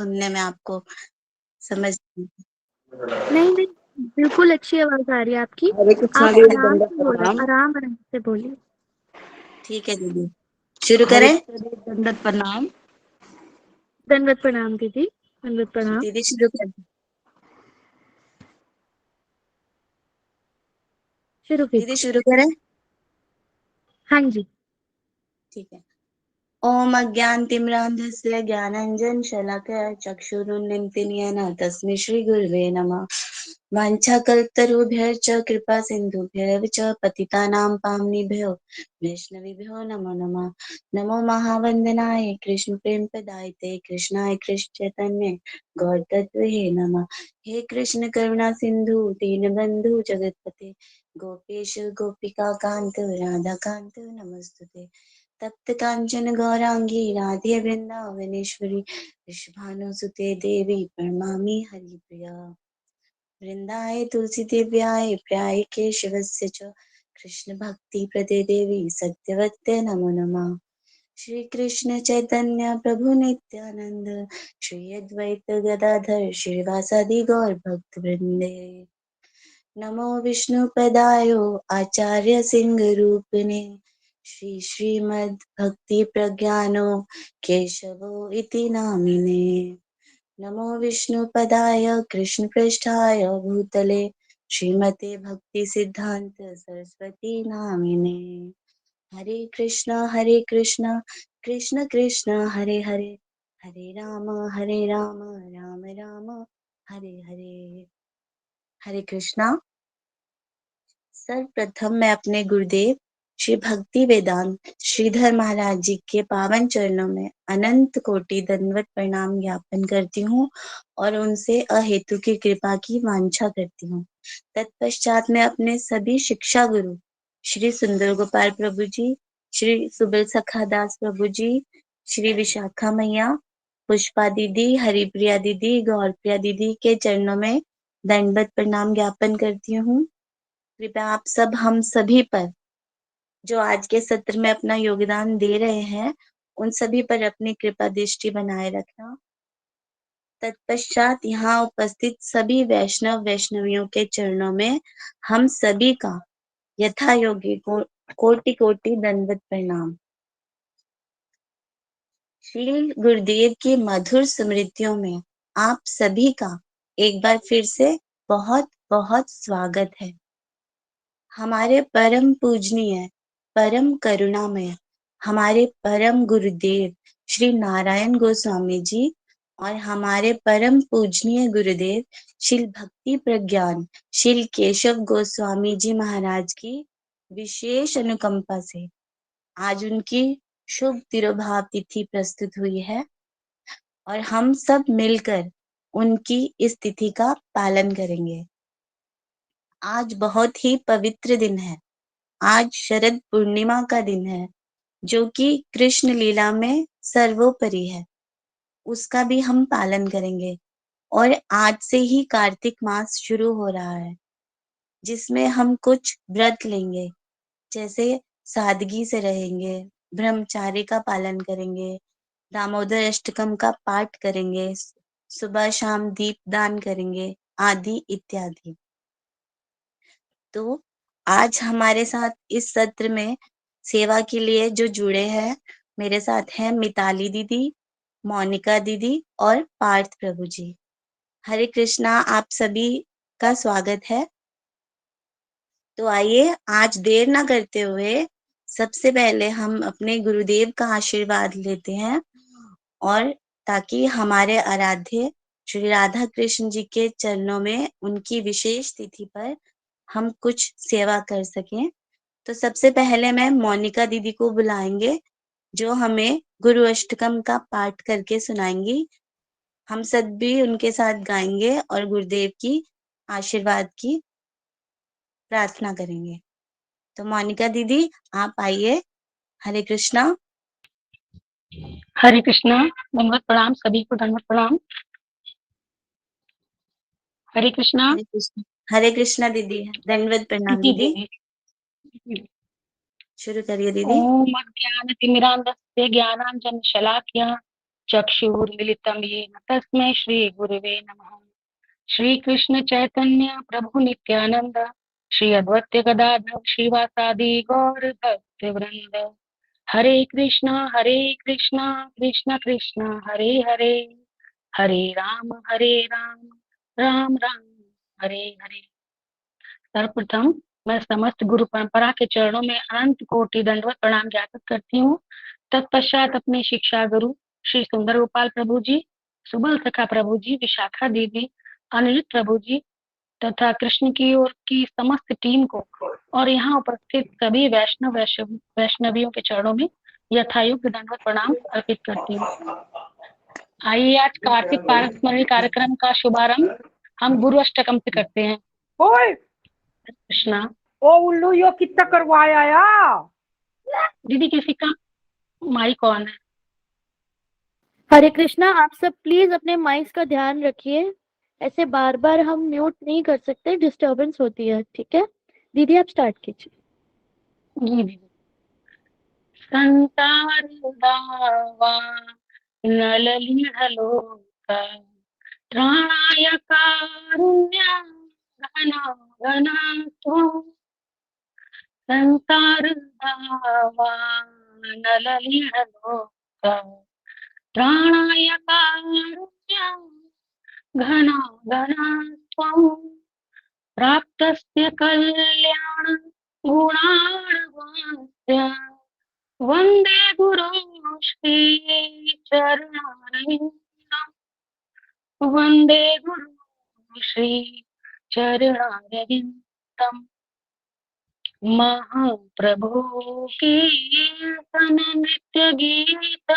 सुनने में आपको समझ नहीं नहीं, बिल्कुल अच्छी आवाज आ रही है आपकी। हरे कृष्णा आप दीदी, आराम दंडवत से बोले, प्रणाम। आराम आराम से बोलिए। ठीक है दीदी, शुरू हरे करें? कृष्णा दीदी, दंडवत प्रणाम। दंडवत प्रणाम दीदी, दंडवत प्रणाम। दीदी शुरू कर। शुरू दीदी कीजिए। शुरू करें? हाँ जी। ठीक है। ओम अज्ञानतिमिरान्धस्य ज्ञानाञ्जनशलाकया चक्षुरुन्मिलितं येन तस्मै श्रीगुरुवे नमः। वाञ्छाकल्पतरुभ्यश्च कृपासिन्धुभ्यैव च पतितानां पावनेभ्यो वैष्णवेभ्यो नमो नमः। नमो महावन्दनाय कृष्णप्रेमप्रदायते कृष्णाय कृष्णचैतन्य गौरतत्त्वे नमः। हे कृष्ण करुणा सिन्धु दीनबन्धु जगत्पते गोपेश गोपिकान्त राधाकान्त नमस्तुते। तप्त कांचन गौरांगी राधे वृंदावनेश्वरी वृषभानुसुते देवी प्रणमामि हरिप्रिया। वृंदाय तुलसी देव्याय प्रियाय केशवस्य च कृष्ण भक्ति प्रदे देवी सत्यवत्य नमो नमः। श्री कृष्ण चैतन्य प्रभु नित्यानंद श्री अद्वैत गदाधर श्रीवासादि गौर भक्त वृंदे नमो विष्णुपदाय आचार्य सिंह रूपिणे श्री श्रीमद् भक्ति प्रज्ञानो केशवो इति नामिने। नमो विष्णुपदाय कृष्णपृष्ठाय भूतले श्रीमते भक्ति सिद्धांत सरस्वती नामिने। हरे कृष्णा कृष्ण कृष्ण हरे हरे हरे राम राम राम हरे हरे। हरे कृष्णा। सर्वप्रथम मैं अपने गुरुदेव श्री भक्ति वेदांत श्रीधर महाराज जी के पावन चरणों में अनंत कोटि दंडवत प्रणाम ज्ञापन करती हूँ और उनसे अहेतु की कृपा की वांछा करती हूँ। तत्पश्चात मैं अपने सभी शिक्षा गुरु श्री सुंदर गोपाल प्रभु जी, श्री सुबल सखा दास प्रभु जी, श्री विशाखा मैया, पुष्पा दीदी, हरिप्रिया दीदी, गौरप्रिया दीदी के चरणों में दंडवत प्रणाम ज्ञापन करती हूँ। कृपया आप सब हम सभी पर जो आज के सत्र में अपना योगदान दे रहे हैं उन सभी पर अपनी कृपा दृष्टि बनाए रखना। तत्पश्चात यहाँ उपस्थित सभी वैष्णव वैष्णवियों के चरणों में हम सभी का यथा योगी को कोटि कोटि दंडवत प्रणाम। श्री गुरुदेव की मधुर स्मृतियों में आप सभी का एक बार फिर से बहुत बहुत स्वागत है। हमारे परम पूजनीय परम करुणामय हमारे परम गुरुदेव श्री नारायण गोस्वामी जी और हमारे परम पूजनीय गुरुदेव श्री भक्ति प्रज्ञान श्री केशव गोस्वामी जी महाराज की विशेष अनुकंपा से आज उनकी शुभ तिरोभाव तिथि प्रस्तुत हुई है और हम सब मिलकर उनकी इस तिथि का पालन करेंगे। आज बहुत ही पवित्र दिन है। आज शरद पूर्णिमा का दिन है जो कि कृष्ण लीला में सर्वोपरि है, उसका भी हम पालन करेंगे। और आज से ही कार्तिक मास शुरू हो रहा है जिसमें हम कुछ व्रत लेंगे, जैसे सादगी से रहेंगे, ब्रह्मचार्य का पालन करेंगे, दामोदर अष्टकम का पाठ करेंगे, सुबह शाम दीप दान करेंगे आदि इत्यादि। तो आज हमारे साथ इस सत्र में सेवा के लिए जो जुड़े हैं, मेरे साथ हैं मिताली दीदी, मोनिका दीदी और पार्थ प्रभु जी। हरे कृष्णा, आप सभी का स्वागत है। तो आइए आज देर ना करते हुए सबसे पहले हम अपने गुरुदेव का आशीर्वाद लेते हैं और ताकि हमारे आराध्य श्री राधा कृष्ण जी के चरणों में उनकी विशेष तिथि पर हम कुछ सेवा कर सकें। तो सबसे पहले मैं मोनिका दीदी को बुलाएंगे जो हमें गुरु अष्टकम का पाठ करके सुनाएंगी। हम सब भी उनके साथ गाएंगे और गुरुदेव की आशीर्वाद की प्रार्थना करेंगे। तो मोनिका दीदी आप आइए। हरे कृष्णा। हरे कृष्णा, दंडवत प्रणाम सभी को, दंडवत प्रणाम। हरे कृष्णा। हरे कृष्ण। हरे कृष्णा दीदी, दंडवत प्रणाम जी दीदी। दीदी। शुरू करिए दीदी। ओम अज्ञानतिमिरान्धस्य ज्ञानाञ्जनशलाकया चक्षुरुन्मिलितं येन तस्मै श्रीगुरवे नमः। श्रीकृष्ण चैतन्य प्रभु नित्यानंद श्री अद्वैत गदाधर श्रीवासादि गौर भक्तवृंद। हरे कृष्णा कृष्ण कृष्ण हरे हरे, हरे राम राम राम हरे हरे। सर्वप्रथम मैं समस्त गुरु परंपरा के चरणों में अनंत कोटि दंडवत प्रणाम ज्ञापित करती हूँ। तत्पश्चात अपने शिक्षा गुरु श्री सुंदर गोपाल प्रभु जी, सुबल सखा प्रभु जी, विशाखा दीदी, अनिल प्रभु जी तथा कृष्ण की ओर की समस्त टीम को और यहाँ उपस्थित सभी वैष्णवियों के चरणों में यथायोग्य दंडवत प्रणाम अर्पित करती हूँ। आइए आज कार्तिक पारस्मरण कार्यक्रम का शुभारंभ हम गुरु अष्टकम से करते हैं। ओए कृष्णा ओ उल्लू यो कितना करवाया या? दीदी किसी का माइक ऑन है। हरे कृष्णा, आप सब प्लीज अपने माइक का ध्यान रखिए, ऐसे बार बार हम म्यूट नहीं कर सकते, डिस्टरबेंस होती है। ठीक है दीदी, आप स्टार्ट कीजिए। जी दीदी। संसार दावा नललीढलोका त्राणाय कारुण्य घना घना त्वं। संसार दावा नललीढलोका त्राणाय कारुण्य घना घना त्वं। प्राप्तस्य कल्याण गुणार्णवस्य वन्दे गुरुं श्रीचरणारविन्दम्। वन्दे गुरुं श्रीचरणारविन्दम्। महाप्रभु कीर्तन नृत्य गीत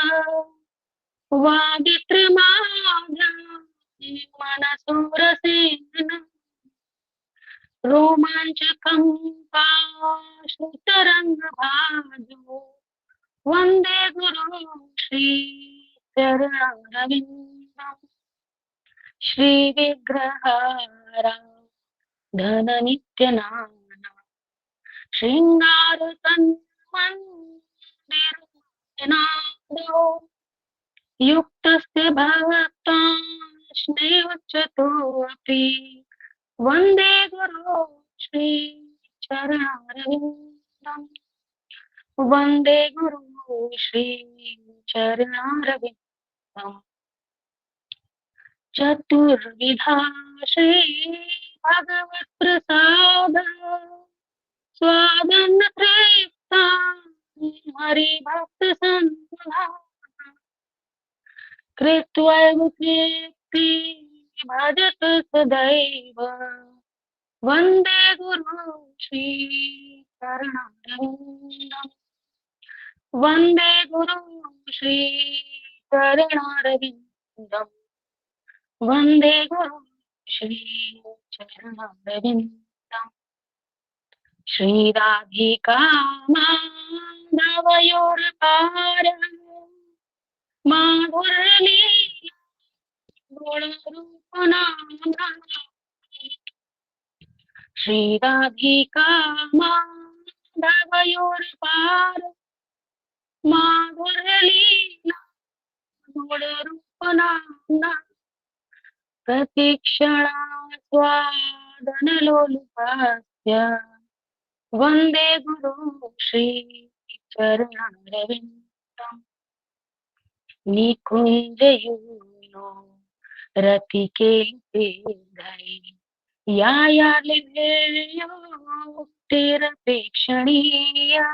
वादित्रमाद्य मनसुरसेन रोमाञ्चकं काश्रुतरङ्गभाजो वन्दे गुरुं श्रीचरणारविन्दम्। श्रीविग्रहारा धननित्यनाना शृङ्गारतन्मन्दिरनादो युक्तस्य भक्ताश्नैवच्युतोऽपि वन्दे गुरो श्रीचरणारविन्दम्। वन्दे गुरो श्रीचरणारविन्दम्। चतुर्विधा श्री भगवत्प्रसाद स्वादन्न तृप्ता हरिभक्त सन्धा कृत्वैव कीर्ति भजत सदैव वन्दे गुरु श्रीचरणारविन्दम्। वन्दे गुरु श्रीचरणारविन्दम्। वन्दे गुरु श्रीचरणारविन्दम्। श्रीराधिका माधवयोर्पार माधुर्यलीला गुणरूपनाम्ना। श्रीराधिका माधवयोर्पार माधुर्यलीला गुणरूपनाम्ना। प्रतीक्षणा स्वादनलोलुपस्य वन्दे गुरु श्रीचरणारविन्दम्। निकुञ्जयूनो रतिकेलिते यायालिभेयोक्तिरपेक्षणीया।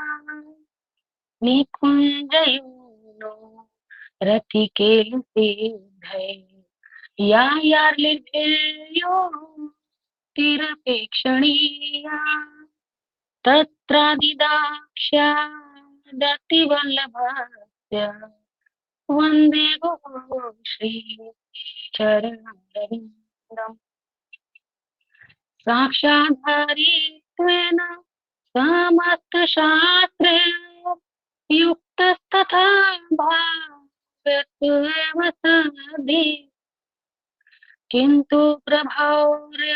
निकुञ्जयूनो रतिकेलिते यायार्लिभेयोक्तिरपेक्षणीया। तत्रादिदाक्ष्यादतिवल्लभस्य वन्दे गुरु श्रीचरणारविन्दम्। साक्षात् हरित्वेन समस्तशास्त्रे युक्तस्तथा भावयत्वेव सदि किन्तु प्रभावर्य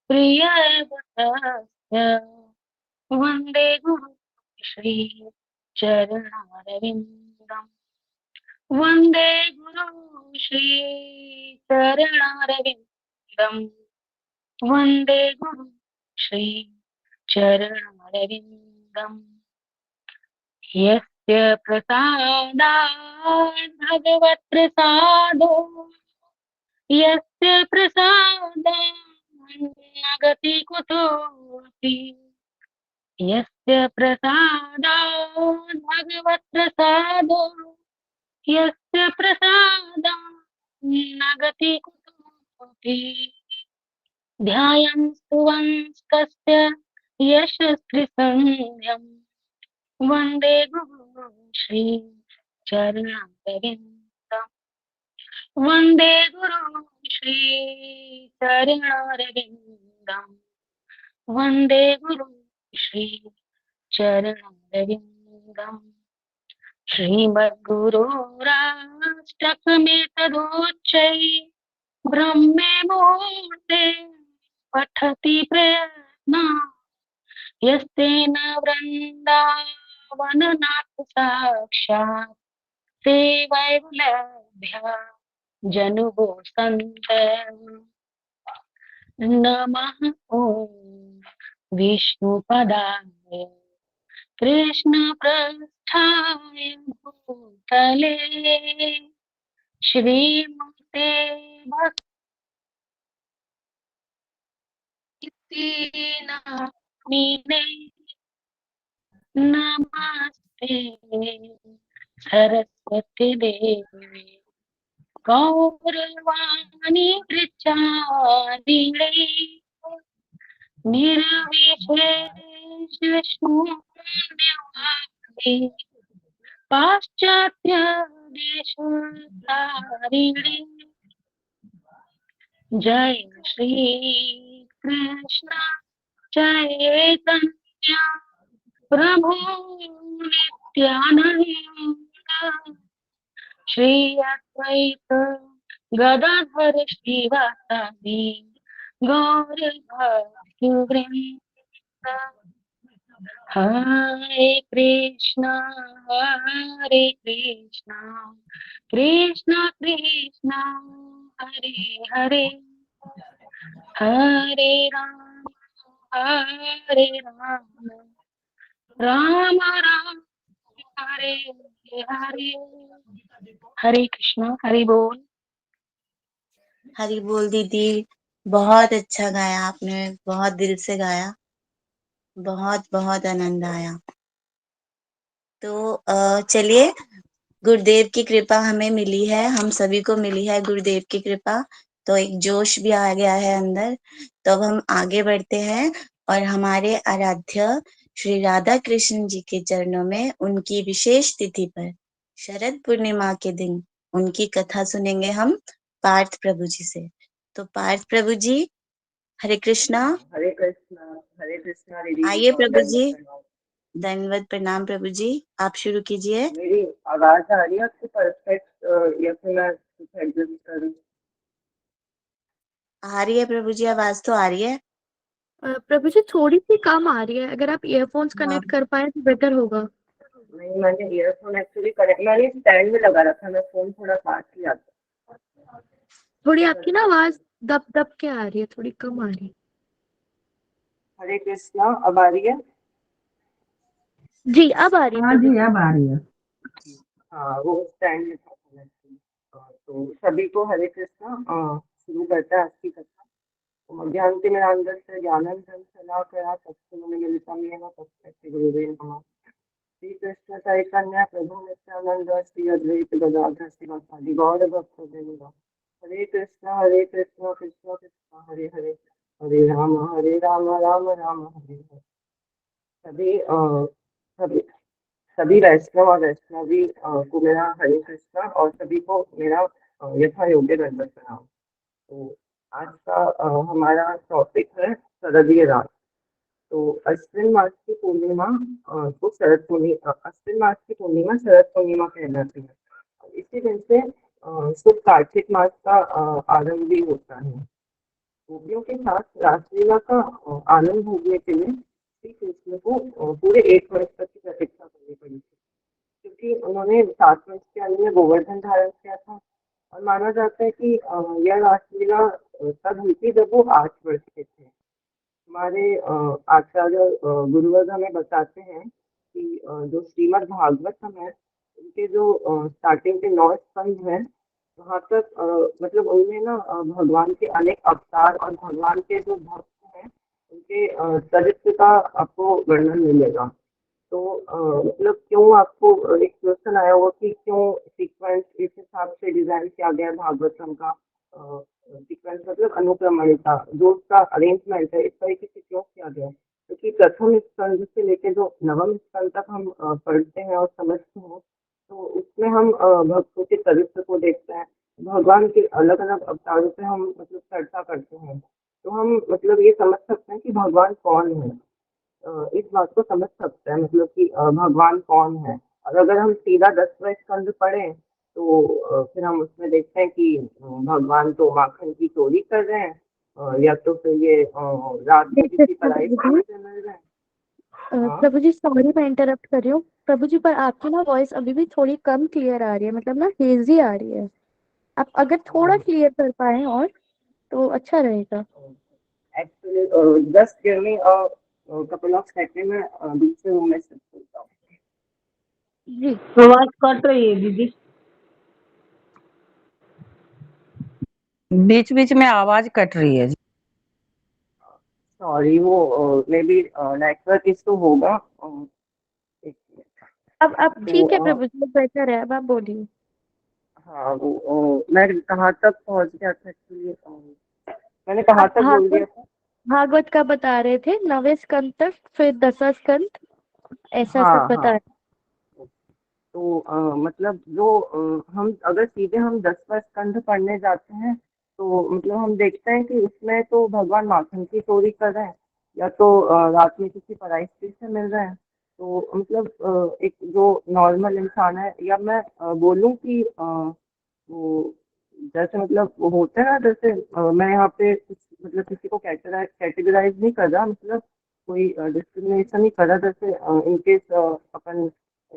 प्रियैव तस्य वन्दे गुरु श्रीचरणारविन्दम्। वन्दे गुरु श्री चरणारविन्दम् वन्दे गुरु श्री चरणारविन्दम् यस्य प्रसादात् भगवत्प्रसादो यस्य प्रसादात् न गति कुतोऽपि यस्य प्रसादात् भगवत्प्रसादो यस्य प्रसादात् न गति कुतोऽपि ध्यायं स्तुवंस्तस्य यशस्त्रिसन्ध्यम् वन्दे गुरु श्री चरणारविन्दम् वन्दे गुरु श्री चरणारविन्दम् वन्दे गुरु श्री चरणारविन्दम् श्रीमद्गुरोराष्टकमेतदोच्चैः ब्रह्मे मुहूर्ते पठति प्रयत्ना यस्तेन वृन्दावननाथ साक्षात् सेवैर्लभ्या जनुगो सन्त नमः ॐ विष्णुपदाय कृष्णपृष्ठाय भूतले श्रीमते भक्तिनामिने नमस्ते सरस्वती देवी गौरवाणी प्रचारिणे निर्विशेष शून्यवादी पाश्चात्य देशधारिणे जय श्री कृष्ण चैतन्य प्रभु नित्यानंद श्री अद्वैत गदाधर श्रीवासादि गौर भक्तवृंद हरे कृष्णा कृष्ण कृष्ण हरे हरे हरे राम राम राम हरे हरे हरे कृष्णा हरि बोल। हरि बोल दीदी, बहुत अच्छा गाया आपने, बहुत दिल से गाया, बहुत बहुत आनंद आया। तो चलिए, गुरुदेव की कृपा हमें मिली है, हम सभी को मिली है गुरुदेव की कृपा, तो एक जोश भी आ गया है अंदर। तो अब हम आगे बढ़ते हैं और हमारे आराध्य श्री राधा कृष्ण जी के चरणों में उनकी विशेष तिथि पर शरद पूर्णिमा के दिन उनकी कथा सुनेंगे हम पार्थ प्रभु जी से। तो पार्थ प्रभु जी, हरे कृष्णा। हरे कृष्णा दीदी। आइए प्रभु जी, दंडवत प्रणाम। दंडवत प्रणाम प्रभु जी, आप शुरू कीजिए। मेरी आवाज आ रही है आपको परफेक्ट या फिर मैं कुछ एडजस्ट करूं? आ रही है प्रभु जी, आवाज तो आ रही है। प्रभु जी थोड़ी सी कम आ रही है, अगर आप ईयरफोन्स हाँ, कनेक्ट कर पाए तो बेटर होगा। नहीं, मैंने ईयरफोन एक्चुअली कनेक्ट, मैंने स्टैंड में लगा रखा, मैं फोन थोड़ा पास किया था। थोड़ी आपकी ना आवाज दब दब के आ रही है, थोड़ी कम आ रही है। हरे कृष्णा, अब आ रही है? जी अब आ रही है हाँ प्रभु जी, जी। अब आ रही है। हाँ, वो स्टैंड में था connect। तो सभी को हरे कृष्णा। शुरू करता है आज की कथा। ज्ञानति मेरांगस्य ज्ञानंदं शलाकया तत्समयमिलितं तस्मै गुरुवे नमः। श्री कृष्ण चैतन्य प्रभु नित्यानंद श्री अद्वैत गदाधर श्रीवासादि गौर भक्तवृंद। हरे कृष्ण कृष्ण कृष्ण हरे हरे, हरे राम राम राम हरे हरे। सभी सभी सभी वैष्णव और वैष्णवी को मेरा हरे कृष्ण, और सभी को मेरा यथा योग्य दंडवत प्रणाम। तो आज का हमारा टॉपिक है शरदीय रात। तो अश्विन मास की पूर्णिमा को शरद पूर्णिमा, अश्विन मास की पूर्णिमा शरद पूर्णिमा कहलाती है। इसी दिन से शुभ कार्तिक मास का आरंभ भी होता है। गोपियों के साथ रासलीला का आनंद भोगने के लिए श्री कृष्ण को पूरे 1 वर्ष तक की प्रतीक्षा करनी पड़ी थी, क्योंकि उन्होंने 7 वर्ष के अंत में गोवर्धन धारण किया था। और माना जाता है कि यह रासलीला तब हुई थी जब वो 8 वर्ष के थे। हमारे आचार्य गुरुवर्ग हमें बताते हैं कि जो श्रीमद् भागवतम है, उनके जो स्टार्टिंग के 9 स्कंद हैं, वहाँ तक मतलब उनमें ना भगवान के अनेक अवतार और भगवान के जो भक्त हैं, उनके चरित्र का आपको वर्णन मिलेगा। तो मतलब क्यों आपको एक क्वेश्चन आया होगा कि क्यों सीक्वेंस इस हिसाब से डिजाइन किया गया है भागवतम का। सीक्वेंस मतलब अनुक्रमणिका, जो उसका अरेंजमेंट है, इस तरीके से क्यों किया गया है? क्योंकि प्रथम स्कंद से लेकर जो नवम स्कंद तक हम पढ़ते हैं और समझते हैं, तो उसमें हम भक्तों के चरित्र को देखते हैं। भगवान के अलग अलग अवतारों पे हम मतलब चर्चा करते हैं, तो हम मतलब ये समझ सकते हैं कि भगवान कौन है। इस बात को समझ सकते हैं मतलब कि भगवान कौन है। और अगर हम सीधा 10वां स्कंद पढ़ें, तो फिर हम उसमें देखते हैं कि भगवान तो माखन की चोरी कर रहे हैं, या तो फिर ये रात में एक किसी मिनट पराई प्रभु स्त्री जी, से मिल रहे हैं। हाँ प्रभु जी सॉरी मैं इंटरप्ट कर रही हूँ। प्रभु जी पर आपकी ना वॉइस अभी भी थोड़ी कम क्लियर आ रही है, मतलब ना हेजी आ रही है। आप अगर थोड़ा क्लियर कर पाए और तो अच्छा रहेगा। Actually just give me couple of second में दूसरे रूम में शिफ्ट होता हूँ। जी आवाज कट रही है दीदी। बीच बीच में आवाज कट रही है। सॉरी, वो मे बी नेटवर्क इशू होगा। एक मिनट। अब तो ठीक है प्रभु जी, बेटर है, अब आप बोलिए। हाँ, वो मैं कहाँ तक पहुँच गया था एक्चुअली, मैंने कहाँ आप तक बोल दिया भागवत था? भागवत का बता रहे थे, 9वें स्कंद तक, फिर 10वां स्कंद, ऐसा सब हाँ बता हाँ। रहे। तो मतलब जो हम अगर सीधे हम 10वां स्कंद पढ़ने जाते हैं, तो मतलब हम देखते हैं कि उसमें तो भगवान माखन की चोरी कर रहे हैं, या तो रात में किसी पराई स्त्री से मिल रहे हैं। तो मतलब एक जो नॉर्मल इंसान है, या मैं बोलूँ कि वो जैसे मतलब वो होता है ना, जैसे मैं यहाँ पे कुछ मतलब किसी को कैटेगराइज नहीं कर रहा, मतलब कोई डिस्क्रिमिनेशन नहीं कर रहा। जैसे इनकेस अपन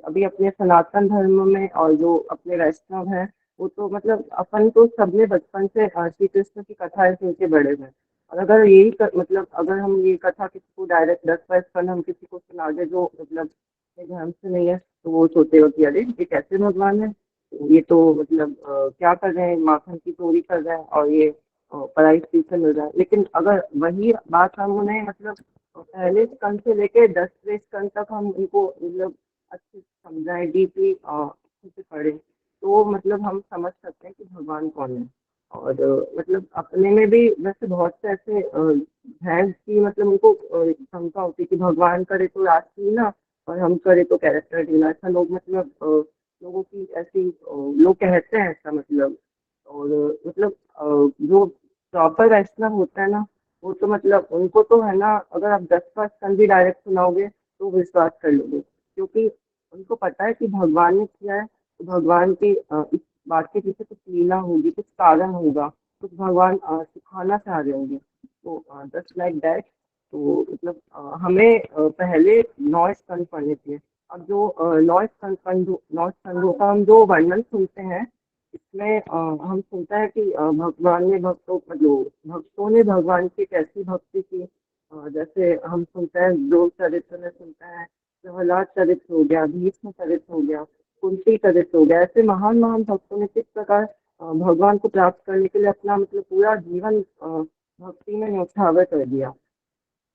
अभी अपने सनातन धर्म में और जो अपने वैष्णव हैं, वो तो मतलब अपन तो सबने बचपन से श्री कृष्ण की कथाएं सुन के बड़े हुए हैं। और अगर मतलब अगर हम ये कथा किसी को डायरेक्ट 10 वर्ष हम किसी को सुना दे जो मतलब अपने धर्म से नहीं है, तो वो सोचेगा कि अरे ये कैसे भगवान है, ये तो मतलब क्या कर रहे हैं, माखन की चोरी कर रहे हैं और ये पढ़ाई स्त्री से मिल रहा है। लेकिन अगर वही बात हम उन्हें मतलब पहले स्कंद से लेके 10वें स्कंद तक हम उनको मतलब अच्छे से समझाएं, डीपली अच्छे से पढ़ें, तो मतलब हम समझ सकते हैं कि भगवान कौन है। और मतलब अपने में भी वैसे बहुत से ऐसे हैं कि मतलब उनको शंका होती है कि भगवान करे तो रासलीला और हम करे तो कैरेक्टर ढीला। ऐसा लोग मतलब लोगों की ऐसी लोग कहते हैं ऐसा मतलब। और मतलब जो प्रॉपर वैष्णव होता है ना, वो तो मतलब उनको तो है ना, अगर आप 10वां स्कंद भी डायरेक्ट सुनाओगे तो विश्वास कर लोगे, क्योंकि उनको पता है कि भगवान ने किया है, तो भगवान की इस बात के पीछे कुछ लीला होगी, कुछ कारण होगा, कुछ भगवान सिखाना चाह रहे होंगे। तो जस्ट लाइक दैट। तो मतलब हमें पहले 9 स्कंद पढ़ने चाहिए। अब जो 9 स्कंदों का हम जो वर्णन सुनते हैं, इसमें हम सुनते हैं कि भगवान ने भक्तों ने भगवान की कैसी भक्ति की। जैसे हम सुनते हैं, ध्रुव चरित्र में सुनते हैं, प्रहलाद चरित्र हो गया, भीष्म चरित्र हो गया, कुंती चरित्र हो गया। ऐसे महान महान भक्तों ने किस प्रकार भगवान को प्राप्त करने के लिए अपना मतलब पूरा जीवन भक्ति में न्यौछावर कर दिया।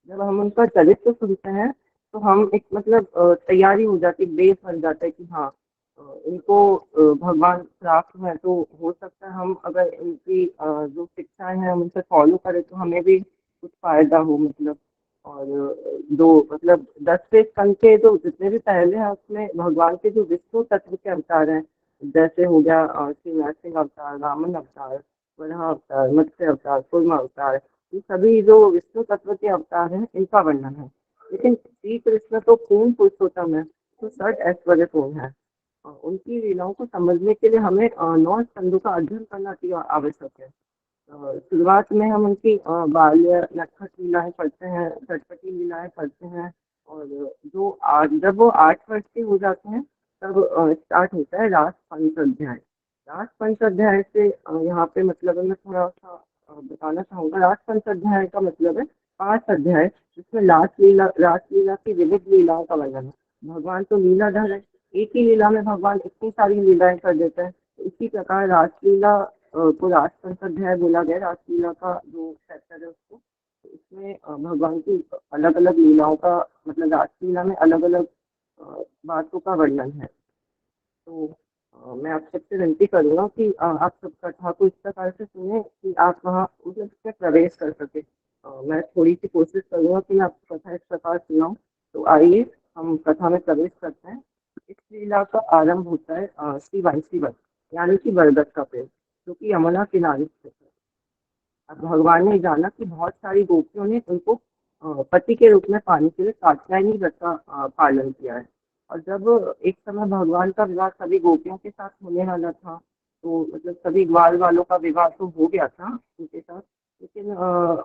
जब हम उनका चरित्र सुनते हैं, तो हम एक मतलब तैयारी हो जाती है, बेस बन जाता है कि हाँ इनको भगवान प्राप्त हुए हैं, तो हो सकता है हम अगर इनकी जो शिक्षाएं हैं हम उनसे फॉलो करें तो हमें भी कुछ फायदा हो मतलब। और जो मतलब 10वें स्कंद के जो जितने भी पहले हैं, उसमें भगवान के जो विष्णु तत्व के अवतार हैं, जैसे हो गया श्री नरसिंह अवतार, वामन अवतार, वराह अवतार, मत्स्य अवतार, कूर्म अवतार, ये सभी जो विष्णु तत्व के अवतार हैं, इनका वर्णन है। लेकिन श्री कृष्ण तो पूर्ण पुरुषोत्तम है, तो षट ऐश्वर्यपूर्ण है। उनकी लीलाओं को समझने के लिए हमें 9 स्कंदों का अध्ययन करना आवश्यक है। शुरुआत में हम उनकी बाल्य नटखट लीलाएं पढ़ते हैं, चटपटी लीलाएं पढ़ते हैं। और जब वो 8 वर्ष के हो जाते हैं, तब स्टार्ट होता है रास पंच अध्याय। रास पंच अध्याय से यहाँ पे मतलब मैं थोड़ा सा बताना चाहूंगा। रास पंच अध्याय का मतलब है 5 अध्याय, जिसमें रासलीला की विविध लीलाओं का वर्णन है। भगवान तो लीलाधर है, एक ही लीला में भगवान इतनी सारी लीलाएं कर देते हैं। तो इसी प्रकार रासलीला को रास पंच अध्याय बोला गया। रासलीला का जो चैप्टर है उसको, तो इसमें भगवान की अलग अलग लीलाओं का मतलब रासलीला में अलग अलग बातों का वर्णन है। तो मैं आप सबसे विनती करूंगा कि आप सब कथा को इस प्रकार से सुने कि आप वहाँ मतलब उसमें प्रवेश कर सके। मैं थोड़ी सी कोशिश करूंगा कि मैं आपको कथा इस प्रकार सुनाऊं। तो आइए हम कथा में प्रवेश करते हैं। इस लीला का आरंभ होता है श्री वांसी वत, यानी कि बरगद का पेड़, जो कि यमुना किनारे स्थित है। अब भगवान ने जाना कि बहुत सारी गोपियों ने उनको पति के रूप में पाने के लिए कात्यायनी व्रत का पालन किया है। और जब एक समय भगवान का विवाह सभी गोपियों के साथ होने वाला था, तो मतलब सभी ग्वाल वालों का विवाह तो हो गया था उनके साथ, लेकिन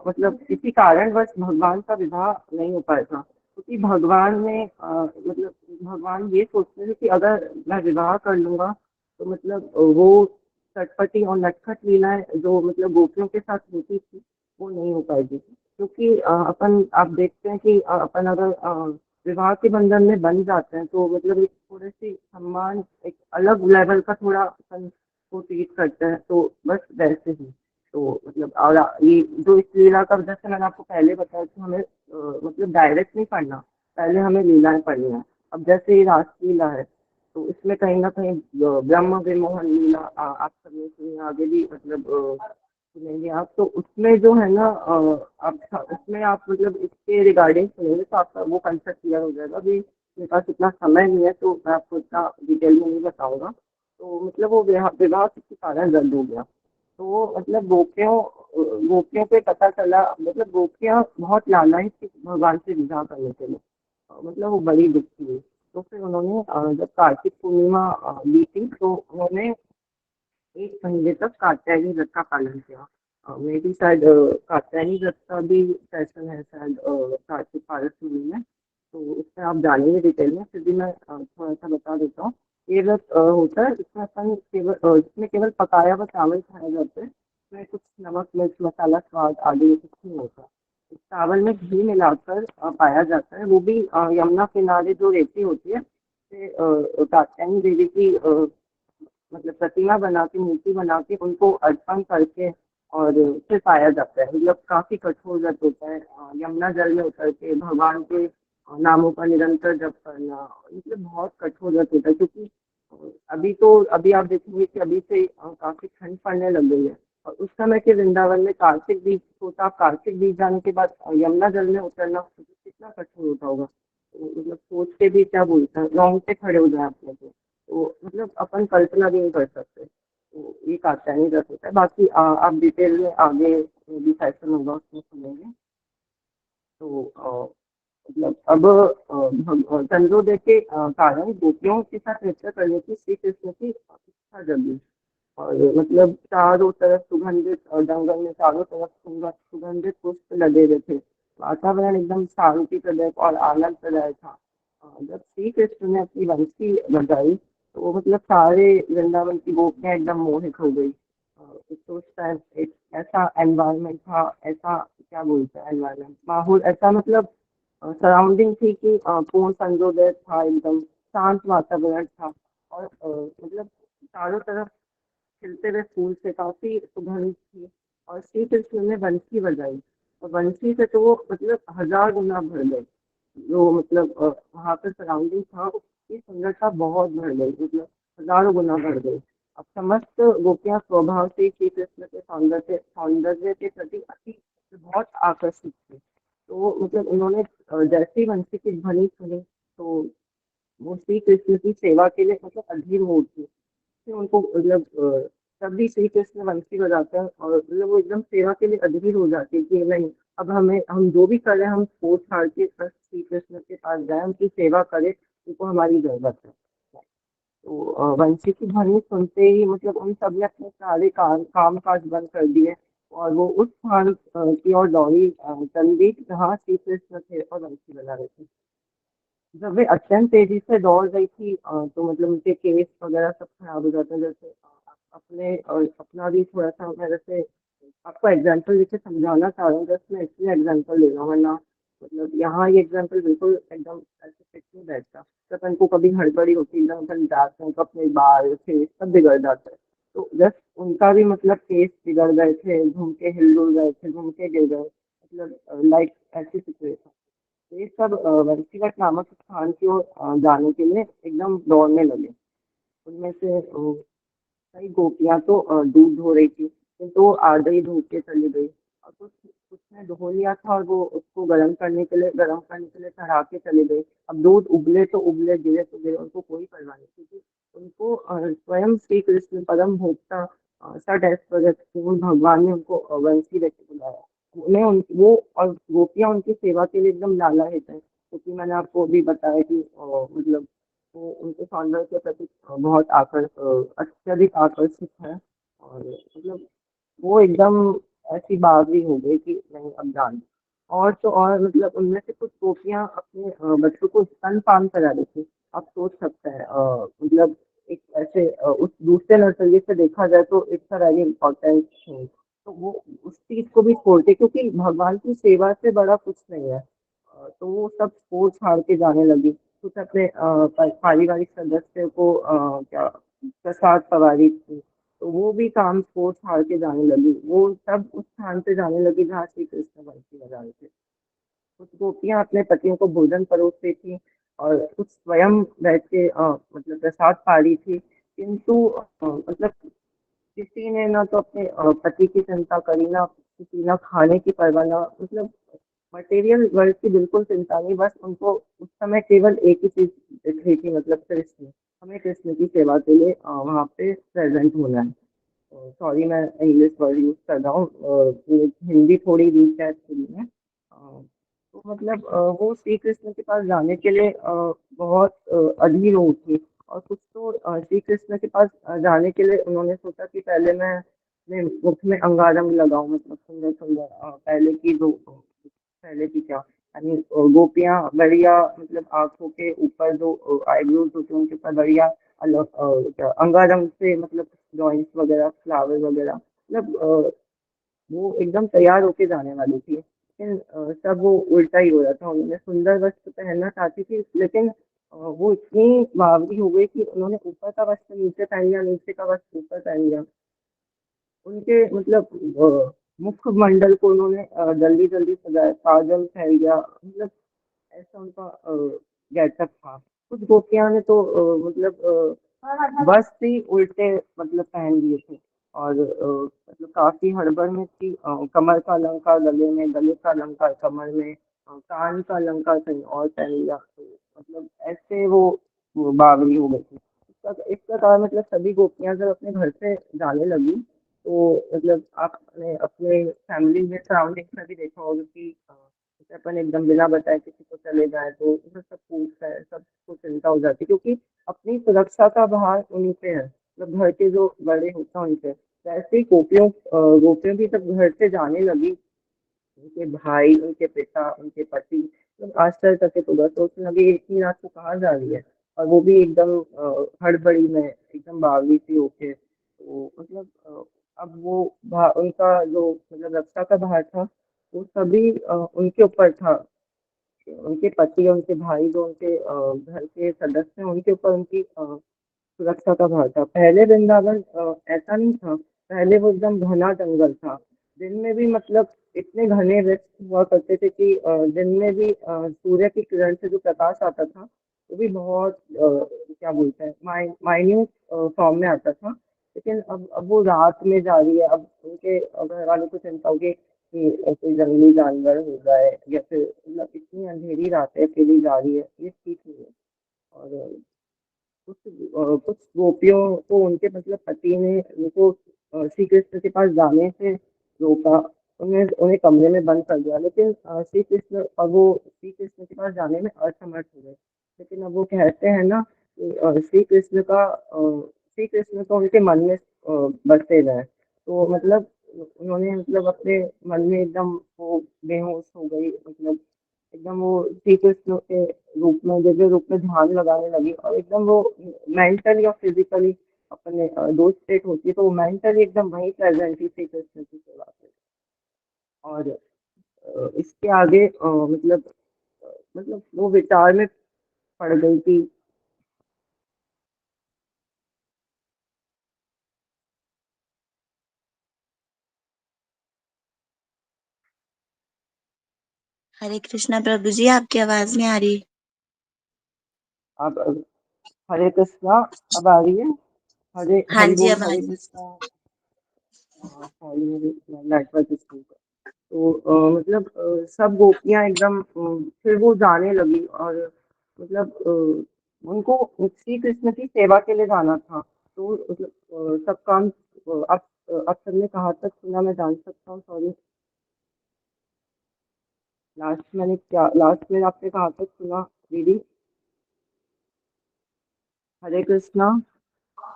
मतलब किसी कारणवश भगवान का विवाह नहीं हो पाया था। क्योंकि भगवान ने मतलब भगवान ये सोचते थे कि अगर मैं विवाह कर लूंगा तो मतलब वो चटपटी और नटखट लीलाएं जो मतलब गोपियों के साथ होती थी वो नहीं हो पाएगी। क्योंकि अपन आप देखते हैं कि अपन अगर विवाह के बंधन में बन जाते हैं तो मतलब एक थोड़े सी सम्मान, एक अलग लेवल का थोड़ा अपन को ट्रीट करते हैं। तो बस वैसे ही तो मतलब और ये जो इस लीला का जैसे मैंने आपको पहले बताया कि हमें मतलब डायरेक्ट नहीं पढ़ना, पहले हमें लीलाएं पढ़नी है। अब जैसे ये रासलीला है, तो इसमें कहीं ना कहीं ब्रह्म विमोहन लीला आप सबने सुनी, आगे भी मतलब सुनेंगे आप। तो उसमें जो है ना आप उसमें आप मतलब इसके रिगार्डिंग सुनेंगे तो आपका वो कंसेप्ट क्लियर हो जाएगा। अभी मेरे पास इतना समय नहीं है तो मैं आपको इतना डिटेल में नहीं बताऊंगा। तो मतलब वो विवाह विवाह किसी कारण रद्द हो गया। तो मतलब गोपियों पे पता चला, मतलब गोपियाँ बहुत लालायित थी भगवान से विवाह करने के लिए। मतलब वो बड़ी दुखी हुई। तो फिर उन्होंने जब कार्तिक पूर्णिमा बीती तो उन्होंने 1 महीने तक कात्यायनी व्रत का पालन किया। मे भी शायद कात्यायनी व्रत का भी सेशन है शायद कार्तिक पारस पूर्णिमा में। तो उसमें आप जानेंगे डिटेल में, फिर भी मैं थोड़ा सा बता देता हूँ। ये व्रत होता है इसमें अपन केवल इसमें केवल पकाया हुआ चावल खाया जाता है। इसमें कुछ नमक मिर्च मसाला स्वाद आदि कुछ नहीं होता। इस चावल में घी मिलाकर पाया जाता है, वो भी यमुना किनारे जो रेती होती है से कात्यायनी देवी की मतलब प्रतिमा बना के मूर्ति बना के उनको अर्पण करके और फिर पाया जाता है। मतलब काफी कठोर व्रत होता है। यमुना जल में उतर के भगवान के नामों का निरंतर जप करना, मतलब बहुत कठोर व्रत होता है। क्योंकि अभी आप देखेंगे कि अभी से काफी ठंड पड़ने लग गई है। और उस समय के वृंदावन में कार्तिक बीज होता, कार्तिक बीज जाने के बाद यमुना जल में उतरना मतलब कितना कठोर होता होगा। तो मतलब सोच के भी क्या बोलता है, रोंगटे खड़े हो जाए अपने को। तो मतलब अपन कल्पना भी नहीं कर सकते। तो ये कात्यायनी व्रत होता है। बाकी आप डिटेल में आगे भी सेशन होगा उसमें सुनेंगे। तो मतलब अब चंद्रोदय के कारण गोपियों के साथ नृत्य करने की श्री कृष्ण की इच्छा जगी। और मतलब चारों तरफ सुगंधित और जंगल में चारों तरफ सुगंधित पुष्प लगे हुए थे। वातावरण एकदम शांतिप्रदय और आनंदप्रदायक था। जब श्री कृष्ण ने अपनी बंसी बजाई तो मतलब सारे वृंदावन की गोपियां एकदम मोहित हो गई। तो उस टाइम एक ऐसा एनवायरनमेंट था, ऐसा क्या बोलते हैं एनवायरनमेंट, माहौल ऐसा मतलब सराउंडिंग थी कि पूर्ण संजोदय था, एकदम शांत वातावरण था। और मतलब चारों तरफ खिलते हुए फूल से काफी सुगंध थी। और श्री कृष्ण ने बंसी बजाई और बंसी से तो वो मतलब 1000 गुना भर गए। जो मतलब वहाँ पे सराउंडिंग था उसकी सुंदरता बहुत बढ़ गई, मतलब हजारों गुना बढ़ गई। अब समस्त गोपियां स्वभाव से श्री कृष्ण के सौंदर्य के प्रति अति बहुत आकर्षित थी। तो मतलब उन्होंने जैसे ही बंसी की ध्वनि सुनी तो वो श्री कृष्ण की सेवा के लिए मतलब अधीर हो उठी। फिर उनको मतलब तभी श्री कृष्ण बंसी बजाते हैं और मतलब वो एकदम सेवा के लिए अधीर हो जाती है कि नहीं, अब हम जो भी करें हम छोड़ छाड़ के बस श्री कृष्ण के पास जाए, उनकी सेवा करें, उनको हमारी जरूरत है। तो बंसी की ध्वनि सुनते ही मतलब उन सब ने अपने सारे काम काज बंद कर दिए और वो उस स्थान की ओर दौड़ी चल दी जहाँ श्री कृष्ण थे और बंसी बजा रहे थे। जब वे अत्यंत तेजी से दौड़ रही थी तो मतलब उनके केस वगैरह सब खराब हो जाते हैं। जैसे अपने अपना भी थोड़ा सा मैं जैसे आपको एग्जाम्पल जैसे समझाना चाह रहा हूँ, बस मैं इसलिए एग्जाम्पल ले रहा हूँ, वरना मतलब यहाँ ये एग्जाम्पल बिल्कुल एकदम ऐसे फिट नहीं बैठता। तो अपन को कभी हड़बड़ी होती है, एकदम अपन जाते हैं तो अपने बाल फेस सब बिगड़ जाता है। तो जस्ट उनका भी मतलब केस बिगड़ गए थे, घूम के हिल डुल गए थे, घूम के गिर गए, मतलब लाइक ऐसी सिचुएशन। ये सब वंशीवट नामक स्थान की ओर जाने के लिए एकदम दौड़ने लगे। उनमें से कई गोपियां तो दूध धो रही थी, किंतु वो आधे ही धो के चली गई। और कुछ उसने धो लिया था और वो उसको गर्म करने के लिए चढ़ा के चली गई। अब दूध उबले तो उबले, गिरे तो गिरे, उनको कोई परवाह नहीं, क्योंकि उनको स्वयं श्री कृष्ण परम भोक्ता सट ऐश्वर्य पूर्ण भगवान ने उनको वंशी रख के बुलाया। उन्हें वो और गोपियां उनकी सेवा के लिए एकदम लालायित है, क्योंकि मैंने आपको अभी बताया कि मतलब वो उनके सौंदर्य के प्रति बहुत अत्यधिक आकर्षित है। और मतलब वो एकदम ऐसी बावरी हो गई कि नहीं अब जान। और तो और मतलब उनमें से कुछ गोपियां अपने बच्चों को स्तनपान करा रही थी। आप सोच सकते हैं मतलब एक ऐसे उस दूसरे नजरिए से देखा जाए तो it's a very important thing. तो वो उस चीज को भी छोड़ते, क्योंकि भगवान की सेवा से बड़ा कुछ नहीं है। तो वो सब छोड़ छाड़ के जाने लगी। कुछ अपने पारिवारिक सदस्य को क्या प्रसाद पवारी थी, तो वो भी काम छोड़ छाड़ के जाने लगी। वो सब उस स्थान पे जाने लगी जहाँ श्री कृष्ण बंसी बजा रहे थे। कुछ गोपियां अपने पतियों को भोजन परोस रही थी, और कुछ स्वयं बैठ के मतलब प्रसाद पा रही थी। किंतु मतलब किसी ने ना तो अपने पति की चिंता करी, ना किसी, ना खाने की परवाह, ना मतलब मटेरियल वर्ल्ड की बिल्कुल चिंता नहीं। बस उनको उस समय केवल एक ही चीज दिख रही थी, मतलब कृष्ण, हमें कृष्ण की सेवा के लिए वहाँ पे प्रेजेंट होना है। सॉरी मैं इंग्लिश वर्ड यूज कर रहा हूँ, हिंदी थोड़ी वीक है एक्चुअली में। तो मतलब वो श्री कृष्ण के पास जाने के लिए बहुत अधीर हो उठी। और कुछ तो श्री कृष्ण के पास जाने के लिए उन्होंने सोचा कि पहले मैं अपने मुख में अंगारम लगाऊं, मतलब सुंदर सुंदर पहले की क्या, यानी गोपियां बढ़िया मतलब आंखों के ऊपर जो आईब्रोज होते हैं उनके ऊपर बढ़िया अलग क्या अंगारम से मतलब जॉइंट्स वगैरह, फ्लावर वगैरह, मतलब वो एकदम तैयार होके जाने वाली थी। लेकिन सब वो उल्टा ही हो रहा था। उन्होंने सुंदर वस्त्र पहनना चाहती थी, लेकिन वो इतनी बावरी हो गई कि उन्होंने ऊपर का वस्त्र नीचे पहन लिया, नीचे का वस्त्र ऊपर पहन लिया। उनके मतलब मुखमंडल को उन्होंने जल्दी जल्दी सजाया, काजल फैल गया, मतलब ऐसा उनका गेटअप था। कुछ गोपियां ने तो मतलब वस्त्र ही उल्टे मतलब पहन लिए थे। और मतलब काफी हड़बड़ में थी। कमर का अलंकार गले में, गले का अलंकार कमर में, कान का अलंकार कहीं और पहन लिया। तो मतलब ऐसे वो बावरी हो गई थी। इस प्रकार मतलब सभी गोपियां जब अपने घर से जाने लगी, तो मतलब आपने अपने फैमिली में सराउंडिंग में भी देखा होगा कि जैसे अपन एकदम बिना बताए किसी को चले जाए तो उसे सब पूछता है, सबको चिंता हो जाती है, क्योंकि अपनी सुरक्षा का भार उन्हीं पे है, मतलब घर के जो बड़े होते हैं उन पे। वैसे ही गोपियों भी जब घर से जाने लगी, उनके भाई, उनके पिता, उनके पति मतलब आश्चर्यचकित हो गए, सोचने लगे ये इतनी रात को कहाँ जा रही है, और वो भी एकदम हड़बड़ी में, एकदम बावली सी होके। तो मतलब अब वो उनका जो मतलब रक्षा का भार था वो सभी उनके ऊपर था। उनके पति, उनके भाई, जो उनके घर के सदस्य हैं, उनके ऊपर उनकी सुरक्षा का भार था। पहले वृंदावन ऐसा नहीं था। पहले वो एकदम घना जंगल था। दिन में भी मतलब इतने घने वृक्ष हुआ करते थे कि दिन में भी सूर्य की किरण से जो प्रकाश आता था वो भी बहुत क्या बोलते हैं माइन्यूट फॉर्म में आता था। लेकिन अब वो रात में जा रही है। अब उनके घर वालों को चिंता होगी कि कोई जंगली जानवर हो जाए, या फिर मतलब इतनी अंधेरी रात है, अकेली जा रही है, ये ठीक नहीं है। और कुछ गोपियों को उनके मतलब पति ने उनको श्री कृष्ण के पास जाने से रोका। उन्हें उन्हें कमरे में बंद कर दिया, लेकिन श्री कृष्ण और वो श्री कृष्ण के पास जाने में असमर्थ हो गए। लेकिन अब वो कहते हैं ना कि श्री कृष्ण तो उनके मन में बसे हुए हैं। तो मतलब उन्होंने मतलब अपने मन में एकदम वो बेहोश हो गई, मतलब एकदम वो श्री कृष्ण के रूप में, दिव्य रूप में ध्यान लगाने लगी, और एकदम वो मेंटली और फिजिकली अपने दो स्टेट होती है, तो वो मेंटली एकदम वहीं प्रेजेंट थी श्री कृष्ण की सेवा पे। और इसके आगे मतलब वो विचार में पड़ गई थी। हरे कृष्णा प्रभु जी, आपकी आवाज नहीं आ रही। अब हरे कृष्णा अब आ रही है। हरे हाँ हरि जी, बोल, अब आ हरे रही है। कृष्णा। सॉरी, मेरे नेटवर्क इशू। तो सब गोपियां एकदम फिर वो जाने लगी, और उनको श्री कृष्ण की सेवा के लिए जाना था। तो सब काम अब सबने कहाँ तक सुना, मैं जान सकता हूँ? सॉरी, लास्ट में आपने कहाँ तक सुना दीदी? हरे कृष्णा।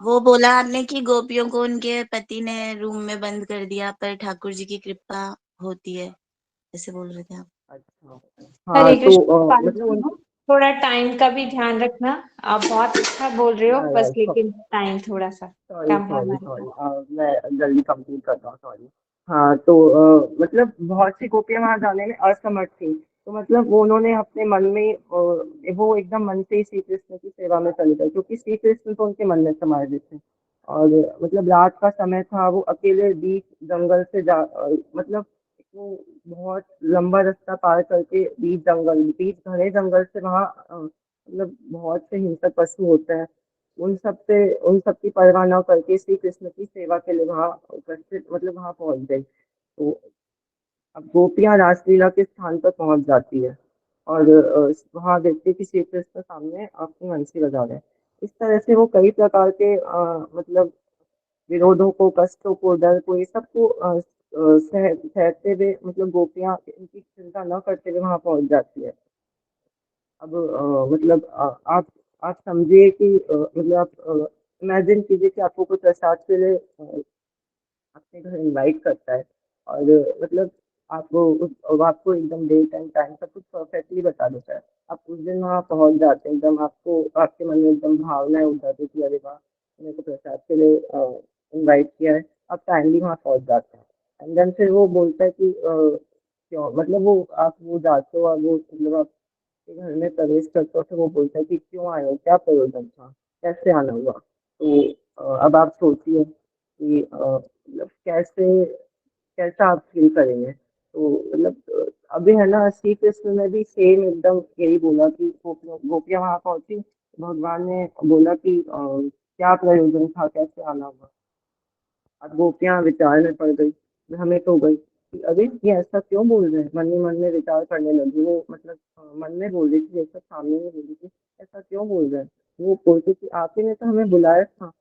वो बोला आपने कि गोपियों को उनके पति ने रूम में बंद कर दिया, पर ठाकुर जी की कृपा होती है, ऐसे बोल रहे थे आप। अच्छा। हाँ, हरे तो कृष्ण मतलब पांडु, उनकी। थोड़ा टाइम का भी ध्यान रखना। आप बहुत अच्छा बोल रहे हो, या बस लेकिन टाइम थोड़ा सा सॉरी कम है सॉरी हमारे पास। सॉरी, मैं जल्दी कंप्लीट करता हूँ, सॉरी। हाँ, तो बहुत सी गोपियां वहां जाने में असमर्थ थी, तो वो उन्होंने अपने मन में वो एकदम मन से ही श्री कृष्ण की सेवा में चले गए, क्योंकि श्री कृष्ण तो उनके मन में समाये हुए थे। और रात का समय था, वो अकेले बीच जंगल से वो बहुत लंबा रास्ता पार करके बीच घने जंगल से वहाँ बहुत से हिंसक पशु होते हैं, उन सब की परवाह न करके श्री कृष्ण की सेवा के लिए वहाँ उपस्थित वहाँ पहुंच गई। तो अब गोपियां रासलीला के स्थान पर पहुंच जाती है, और वहाँ देखते हैं कि श्री कृष्ण सामने अपनी बंसी बजा रहे हैं। इस तरह से वो कई प्रकार के विरोधों को, कष्टों को, डर को, ये सबको सहते हुए गोपियां इनकी चिंता न करते हुए वहां पहुंच जाती है। अब आप समझिए कि आप इमेजिन कीजिए कि आपको कुछ प्रसाद के लिए अपने घर इनवाइट करता है, और अब आपको एकदम डेट एंड टाइम सब कुछ परफेक्टली बता देता है। आप उस दिन वहाँ पहुँच जाते हैं, एकदम आपको आपके मन में एकदम भावनाएं उठ जाती है कि अरे वाह, मेरे को प्रसाद के लिए इनवाइट किया है। आप टाइमली वहाँ पहुँच जाते हैं, एंड देन फिर वो बोलता है कि क्यों, वो आप वो जाते हो, और वो आपके घर में प्रवेश करते हो, तो वो बोलता है कि क्यों आए हो, क्या प्रयोजन था, कैसे आना हुआ। तो अब आप सोचिए कि कैसे कैसा आप फील करेंगे। तो अभी है ना, श्री कृष्ण ने भी सेम एकदम यही बोला कि गोपियां वहां पहुंची, भगवान ने बोला कि क्या प्रयोजन था, कैसे आना हुआ। अब गोपियां विचार में पड़ गई, भ्रमित हो गई कि अरे ये ऐसा क्यों बोल रहे हैं, मन में विचार करने लगी वो, मन में बोल रही थी, जैसा सामने में बोल रही थी, ऐसा क्यों बोल रहे हैं। वो बोलती थी आप ही ने तो हमें बुलाया था,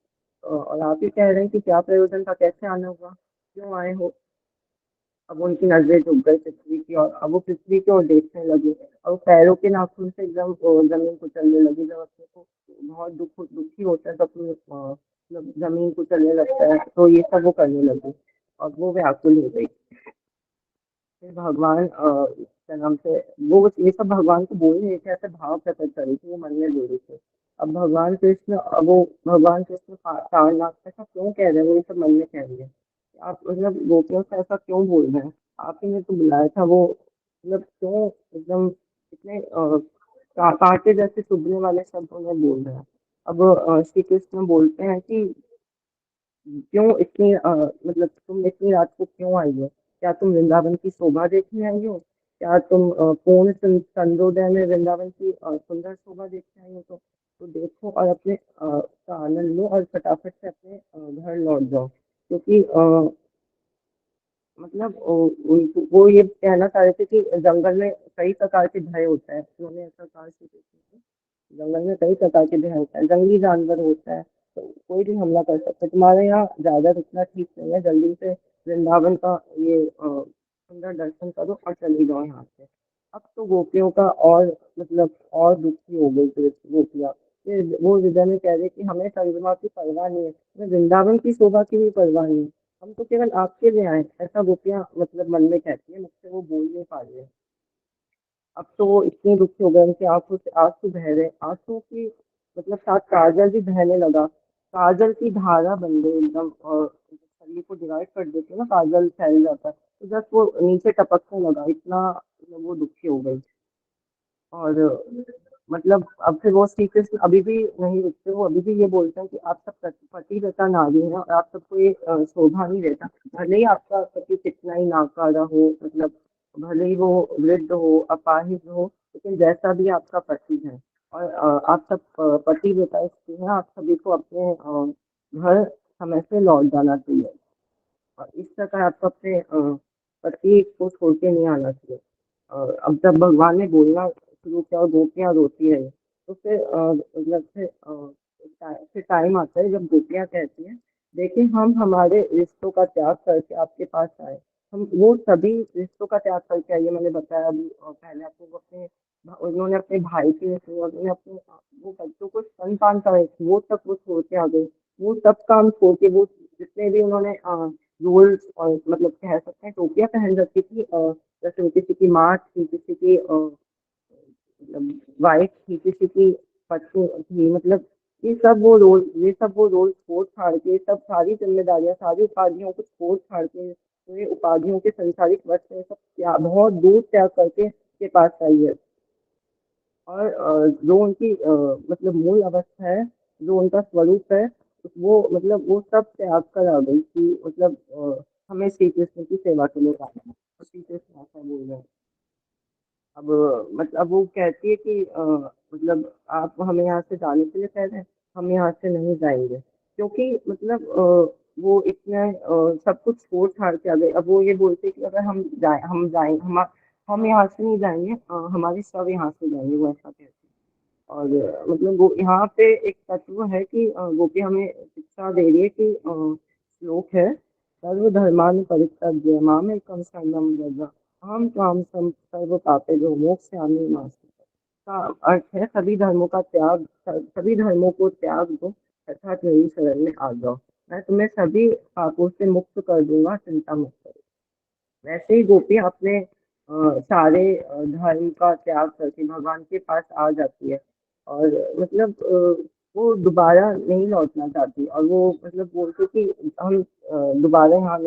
और आप ही कह रहे हैं कि क्या प्रयोजन था, कैसे आना हुआ, क्यों आए हो। अब उनकी नजरें झुक गई पृथ्वी की ओर, अब वो पृथ्वी की ओर देखने लगी, और वो पैरों के नाखून से एकदम जमीन कुचलने लगी। जब अपने को बहुत दुखी होता है तो अपनी जमीन कुचलने लगता है, तो ये सब वो करने लगी, और वो व्याकुल हो गई। फिर भगवान क्या नाम से, वो ये सब भगवान को बोल रहे थे, ऐसे भाव प्रकट कर रही थी, वो मन में बोल रही थी। अब भगवान कृष्ण ताड़ना ऐसा क्यों कह रहे हैं, वो ये सब मन में कह रही है। आप गोपियों से ऐसा क्यों बोल रहे हैं, आप ही ने तो बुलाया था। वो क्यों एकदम इतने कांटे जैसे चुभने वाले शब्दों में बोल रहे हैं। अब श्री कृष्ण बोलते हैं कि क्यों इतनी तुम इतनी रात को क्यों आई हो, क्या तुम वृंदावन की शोभा देखने आई हो, क्या तुम पूर्ण संध्योदय में वृंदावन की सुंदर शोभा देखने आई हो। तो देखो और अपने का आनंद लो, और फटाफट से अपने घर लौट जाओ, क्योंकि वो ये कहना चाह रहे थे कि जंगल में कई प्रकार के भय होता है, उन्होंने ऐसा कहा श्री कृष्ण ने, जंगल में कई प्रकार के भय होता है, जंगली जानवर होता है, तो कोई भी हमला कर सकता है। तुम्हारे यहाँ ज्यादा रुकना ठीक नहीं है, जल्दी से वृंदावन का ये सुंदर दर्शन करो और चली जाओ यहाँ से। अब तो गोपियों का और और दुखी हो गई फिर गोपियाँ। वो हृदय में कह रहे कि हमें चंद्रमा की परवाह नहीं है, हमें वृंदावन की शोभा की भी परवाह नहीं है, हम तो केवल आपके लिए आए, ऐसा गोपियाँ मन में कहती है, मुझसे वो बोल नहीं पा रही है। अब तो वो इतने दुखी हो गए, उनकी आंखों से आंसू बह रहे, आंसू की मतलब साथ काजल भी बहने लगा, काजल की धारा बन गई एकदम, और शरीर को डिवाइड कर देती है ना, काजल फैल जाता है, तो बस वो नीचे टपकने लगा, इतना मतलब वो दुखी हो गई। और मतलब अब फिर वो श्री कृष्ण अभी भी नहीं रुकते, वो अभी भी ये बोलते हैं कि आप सब पतिव्रता नारी हैं और आप सबको ये शोभा नहीं देता, भले ही आपका पति कितना ही नाकारा हो, मतलब भले ही वो वृद्ध हो, अपाहिज हो, लेकिन जैसा भी आपका पति है, और आप सब पतिव्रता स्त्री हैं, आप सभी को अपने घर समय से लौट जाना चाहिए, और इस प्रकार आपको अपने पति को छोड़ के नहीं आना चाहिए। अब जब भगवान ने बोलना शुरू किया और गोपियाँ रोती है, तो फिर मतलब फिर टाइम आता है जब गोपियाँ कहती हैं, देखिए हम हमारे रिश्तों का त्याग करके आपके पास आए, हम वो सभी रिश्तों का त्याग करके आइए, मैंने बताया अभी पहले आपको, वो अपने उन्होंने अपने भाई के लिए, उन्होंने अपने वो बच्चों को स्तनपान कराए थे, वो तक वो छोड़ के आ गए, वो सब काम छोड़ के, वो जितने भी उन्होंने रोल्स और मतलब कह सकते हैं टोपियाँ पहन रखी थी, जैसे किसी की माँ थी, किसी की मतलब वाइफ थी, किसी की पत्नी थी, मतलब ये सब वो रोल छोड़ छाड़ के, सब सारी जिम्मेदारियां, सारी उपाधियों को छोड़ छाड़ के, पूरे उपाधियों के संसारिक वश में सब बहुत दूर त्याग करके के पास आई है। और जो उनकी मतलब मूल अवस्था है, जो उनका स्वरूप है, वो मतलब वो सब त्याग कर आ गई कि मतलब हमें श्री कृष्ण की सेवा के लिए जाना है, और श्री कृष्ण ऐसा बोल रहे हैं। अब मतलब वो कहती है कि मतलब आप हमें यहाँ से जाने के लिए कह रहे हैं, हम यहाँ से नहीं जाएंगे, क्योंकि मतलब वो इतने सब कुछ छोड़ छाड़ के आ गए। अब वो ये बोलते कि अगर हम यहाँ से नहीं जाएंगे, हमारे सब यहाँ से जाएंगे, वो ऐसा कहते हैं। और मतलब वो यहाँ पे एक तत्व है कि गोपी हमें शिक्षा दे रही है कि श्लोक है, सर्वधर्मान् परित्यज्य मामेकं शरणं व्रज अहं त्वां सर्व पापेभ्यो मोक्षयामि मा शुचः। का अर्थ है सभी धर्मों को त्याग दो तथा मेरी शरण में आ जाओ, मैं तुम्हें सभी पापों से मुक्त कर दूंगा, चिंता मत करो। वैसे ही गोपी अपने सारे धर्म का त्याग करके भगवान के पास आ जाती है, और मतलब वो दोबारा नहीं लौटना चाहती, और वो मतलब बोलती कि हम दोबारा यहाँ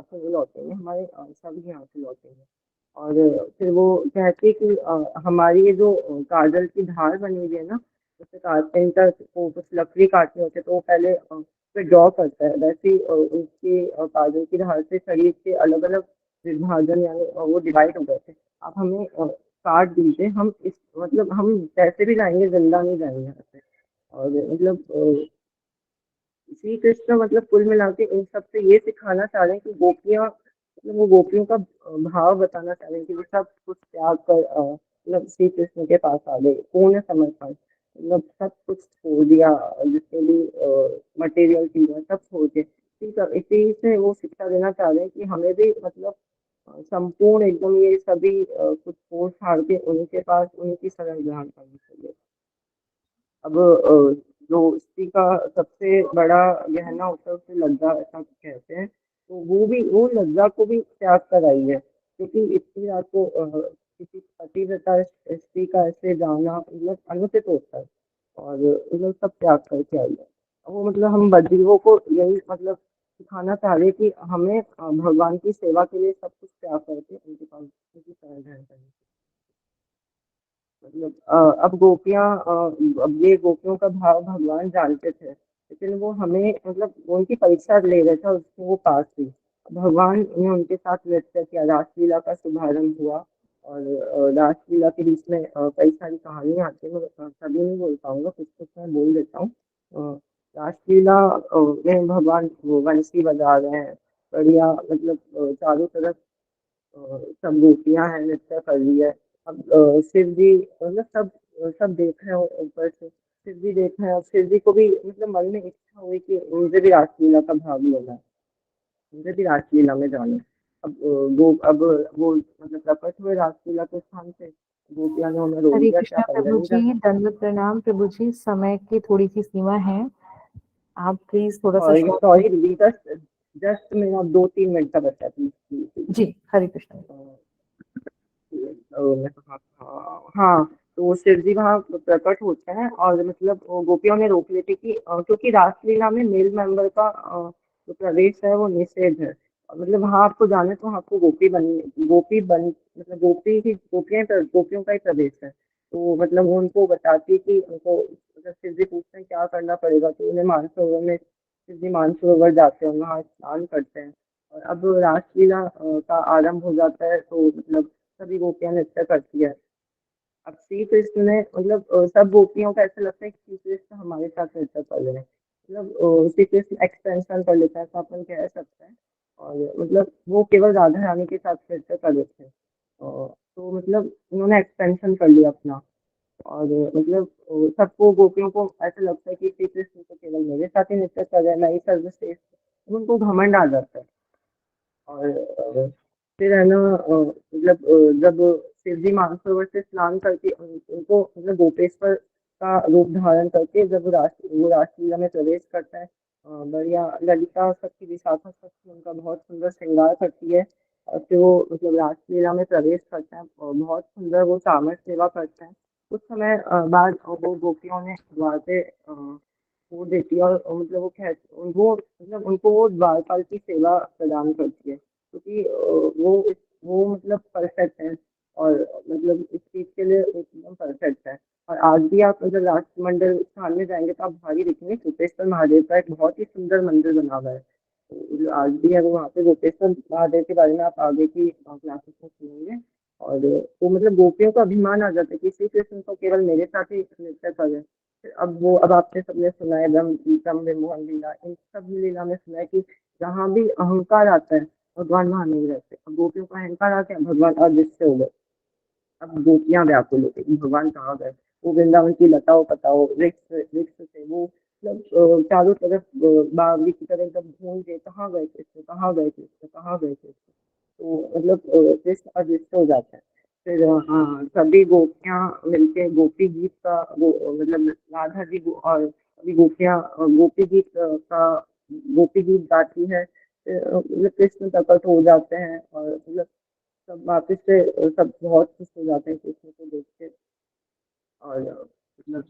से नहीं लौटेंगे, हमारे सभी यहाँ से लौटेंगे। और फिर वो कहती है कि हमारी ये जो काजल की धार बनी हुई है ना, जैसे कारपेंटर को कुछ लकड़ी काटनी होती है तो वो पहले पे ड्रॉ करता है, वैसे ही उसकी काजल की धार से शरीर के अलग अलग विभाजन, यानी वो डिवाइड हो गए थे। आप हमें काट दीजिए, हम इस मतलब हम कैसे भी जाएंगे, जिंदा नहीं जाएंगे यहाँ से। और मतलब श्री कृष्ण मतलब कुल मिला के इन सबसे ये सिखाना चाह रहे हैं कि गोपियाँ मतलब वो गोपियों का भाव बताना चाह रहे हैं कि वो सब कुछ त्याग कर मतलब श्री कृष्ण के पास आ गए, पूर्ण समर्पण, मतलब सब कुछ छोड़ दिया, जितने भी मटेरियल चीजें सब छोड़ के, इसी से वो शिक्षा देना चाह रहे हैं कि हमें भी मतलब संपूर्ण एकदम ये सभी कुछ छोड़ छाड़ के उनके पास उनकी शरण ग्रहण करनी चाहिए। अब जो स्त्री का सबसे बड़ा गहना होता है उसे लज्जा ऐसा कहते हैं, तो वो लज्जा को भी त्याग कर आई है, क्योंकि इतनी रात को किसी पतिव्रता स्त्री का ऐसे जाना मतलब अनुचित होता है, और मतलब सब त्याग करके आई है। अब वो मतलब हम बद्रीवों को यही मतलब सिखाना चाह रहे हैं कि हमें भगवान की सेवा के लिए सब कुछ त्याग करके उनके पास उनकी शरण ग्रहण करनी चाहिए। मतलब अब अब ये गोपियों का भाव भगवान जानते थे, लेकिन वो हमें मतलब वो उनकी परीक्षा ले रहे थे और उसमें वो पास हुई। भगवान ने उनके साथ नृत्य किया, रासलीला का शुभारंभ हुआ, और रासलीला के बीच में कई सारी कहानियां आती हैं, मैं सभी नहीं बोल पाऊंगा, कुछ कुछ मैं बोल देता हूँ। रासलीला में भगवान वो बंसी बजा रहे हैं, बढ़िया मतलब चारों तरफ सब गोपियां हैं, नृत्य कर रही है। अब शिव जी मतलब सब देख रहे हो ऊपर से, शिव जी देख रहे हैं, और शिव जी को भी मतलब मन में इच्छा हुई कि मुझे भी रासलीला का भाग लेना है, मुझे भी रासलीला में जाना है। अब वो मतलब प्रकट हुए रासलीला के स्थान पे, गोपियां ने उन्हें रोक हरे दिया, क्या कृष्णा प्रभु मनोरंजन जी, है। दंडवत प्रणाम प्रभु जी, समय की थोड़ी सी सीमा है, आप प्लीज थोड़ा सा सॉरी शॉर्ट में। सॉरी दीदी, जस्ट जस्ट मेरा 2-3 मिनट का बचा है, प्लीज। जी हरे कृष्णा। मैं कहाँ हाँ, तो शिव जी वहाँ प्रकट होते हैं और मतलब गोपियों ने रोक ली थी कि क्योंकि रासलीला में मेल मेंबर का जो प्रवेश है वो निषेध है। मतलब वहाँ आपको जाना है तो वहाँ आपको गोपी बन मतलब गोपियों का ही प्रवेश है। तो मतलब वो उनको बताती है कि उनको मतलब शिव जी पूछते हैं क्या करना पड़ेगा, तो उन्हें मानसरोवर में शिव जी मानसरोवर जाते हैं, वहाँ स्नान करते हैं। और अब रासलीला का आरंभ हो जाता है, तो मतलब सभी गोपियाँ नृत्य करती है। अब श्री कृष्ण ने मतलब सब गोपियों को ऐसा लगता है कि श्री कृष्ण हमारे साथ नृत्य कर रहे हैं, मतलब श्री कृष्ण एक्सटेंशन कर लेता है तो अपन कह सकते हैं। और मतलब वो केवल राधा रानी के साथ नृत्य कर रहे थे, तो मतलब उन्होंने एक्सटेंशन कर लिया अपना। और मतलब सबको गोपियों को ऐसा लगता है कि श्री कृष्ण तो केवल मेरे साथ ही नृत्य कर रहे हैं, मैं ही सर्वश्रेष्ठ। उनको घमंड आ जाता है। और फिर है ना मतलब जब शिव जी मानसरोवर से स्नान करके उनको मतलब गोपेश्वर का रूप धारण करके जब वो रासलीला में प्रवेश करता है, बढ़िया ललिता सबकी विशाखा सबकी उनका बहुत सुंदर श्रृंगार करती है। और फिर वो मतलब रासलीला में प्रवेश करता है और बहुत सुंदर वो चामर सेवा करता है। कुछ समय बाद वो गोपियों ने द्वार पे वो देती है और मतलब वो मतलब उनको वो द्वारपाल की सेवा प्रदान करती है, क्योंकि वो मतलब परफेक्ट है। और मतलब इस चीज के लिए एकदम परफेक्ट है। और आज भी आप मतलब राष्ट्रमंडल स्थान में जाएंगे तो आप भारी दिखेंगे, गोपेश्वर महादेव का एक बहुत ही सुंदर मंदिर बना हुआ है। तो जो आज भी है वो वहाँ पे गोपेश्वर महादेव के बारे में आप आगे की क्लासेस में सुनेंगे। और तो मतलब गोपियों का अभिमान आ जाता है कि श्री कृष्ण तो केवल मेरे साथ ही नृत्य कर रहे हैं। अब आपने सबने सुना है ब्रह्म मोहन लीला, इन सब लीला में सुना है कि जहाँ भी अहंकार आता है भगवान वहाँ नहीं रहते। अब गोपियों का अहंकार आ गया, भगवान अदृश्य हो गए। अब गोपियां व्याकुल हो गई, भगवान कहाँ गए। वो वृंदावन की लताओ पताओ वृक्ष वृक्ष से वो मतलब चारों तरफ बावली की तरह एकदम ढूंढ के कहाँ गए कृष्ण, कहाँ गए कृष्ण, कहाँ गए कृष्ण। तो मतलब कृष्ण अदृश्य हो जाता है। फिर हाँ, सभी गोपियाँ मिलके गोपी गीत का मतलब राधा जी और सभी गोपियाँ गोपी गीत का गोपी गीत गाती है। फिर मतलब कृष्ण प्रकट हो जाते हैं और मतलब सब वापस से सब बहुत खुश हो जाते हैं कृष्ण को देख के। और मतलब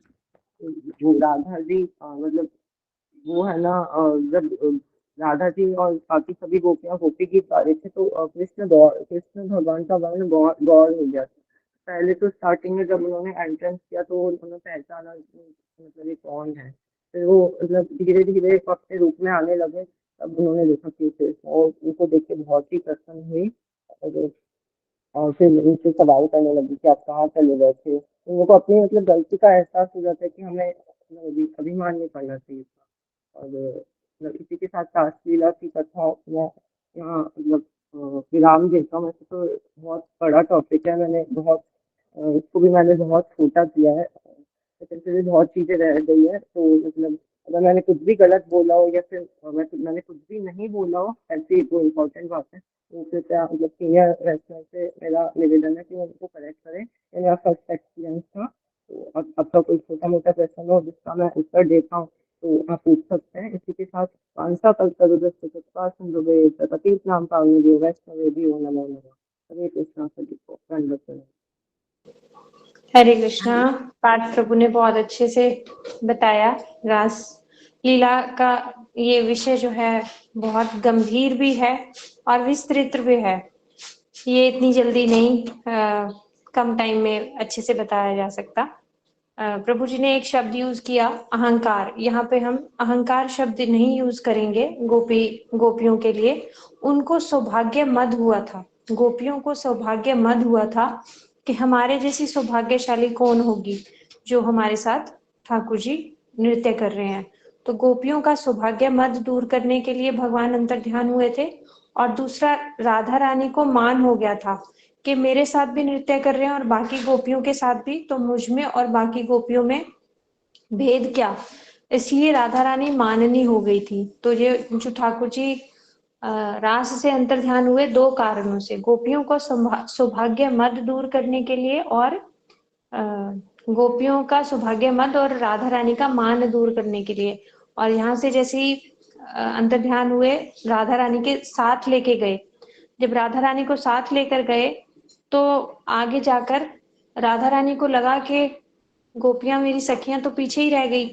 वो राधा जी मतलब वो है ना जब राधा जी और बाकी सभी गोपियाँ गोपी गीत गा रहे थे तो कृष्ण भगवान का वर्ण गौर गौर हो गया था। पहले तो स्टार्टिंग में जब उन्होंने एंट्रेंस किया तो उन्होंने पहचाना कि मतलब ये कौन है। फिर वो मतलब धीरे धीरे अपने रूप में आने लगे, तब उन्होंने देखा कि कृष्ण, और उनको देख के बहुत ही प्रसन्न हुई। और फिर उनसे सवाल करने लगी कि आप कहाँ चले गए थे। तो उनको अपनी मतलब गलती का एहसास हो जाता है कि हमें मतलब अभिमान नहीं करना चाहिए था। और मतलब इसी के साथ रासलीला की कथा मैं यहाँ मतलब विराम देता हूँ। वैसे तो बहुत बड़ा टॉपिक है, मैंने बहुत इसको भी मैंने बहुत छोटा किया है, लेकिन फिर भी बहुत चीज़ें रह गई है। तो मतलब अगर मैंने कुछ भी गलत बोला हो या फिर मैंने कुछ भी नहीं बोला हो, ऐसी कोई इम्पोर्टेंट बात है तो कृपया मतलब सीनियर रेस्टोरेंट से मेरा निवेदन है कि वो उनको करेक्ट करें। ये मेरा फर्स्ट एक्सपीरियंस था। तो अब आपका कोई छोटा मोटा क्वेश्चन हो जिसका मैं उत्तर देता हूँ तो आप पूछ सकते हैं। इसी के साथ पांसा कल्पतरुदस्ता सिंधुवे प्रपतित नाम पावनी वैष्णवेदी नमो नमः। हरे कृष्णा, सभी को दंडवत प्रणाम। हरे कृष्णा। पाठ प्रभु ने बहुत अच्छे से बताया। रास लीला का ये विषय जो है बहुत गंभीर भी है और विस्तृत भी है। ये इतनी जल्दी नहीं कम टाइम में अच्छे से बताया जा सकता। प्रभु जी ने एक शब्द यूज किया अहंकार। यहाँ पे हम अहंकार शब्द नहीं यूज करेंगे गोपियों के लिए। उनको सौभाग्य मद हुआ था, गोपियों को सौभाग्य मद हुआ था कि हमारे जैसी सौभाग्यशाली कौन होगी जो हमारे साथ ठाकुर जी नृत्य कर रहे हैं। तो गोपियों का सौभाग्य मद दूर करने के लिए भगवान अंतर ध्यान हुए थे। और दूसरा, राधा रानी को मान हो गया था कि मेरे साथ भी नृत्य कर रहे हैं और बाकी गोपियों के साथ भी, तो मुझ में और बाकी गोपियों में भेद क्या। इसलिए राधा रानी माननी हो गई थी। तो ये जो ठाकुर जी रास से अंतर ध्यान हुए दो कारणों से, गोपियों को सौभाग्य मद दूर करने के लिए और गोपियों का सौभाग्य मद और राधा रानी का मान दूर करने के लिए। और यहाँ से जैसे ही अंतर ध्यान हुए राधा रानी के साथ लेके गए, जब राधा रानी को साथ लेकर गए तो आगे जाकर राधा रानी को लगा कि गोपियां मेरी सखियां तो पीछे ही रह गई,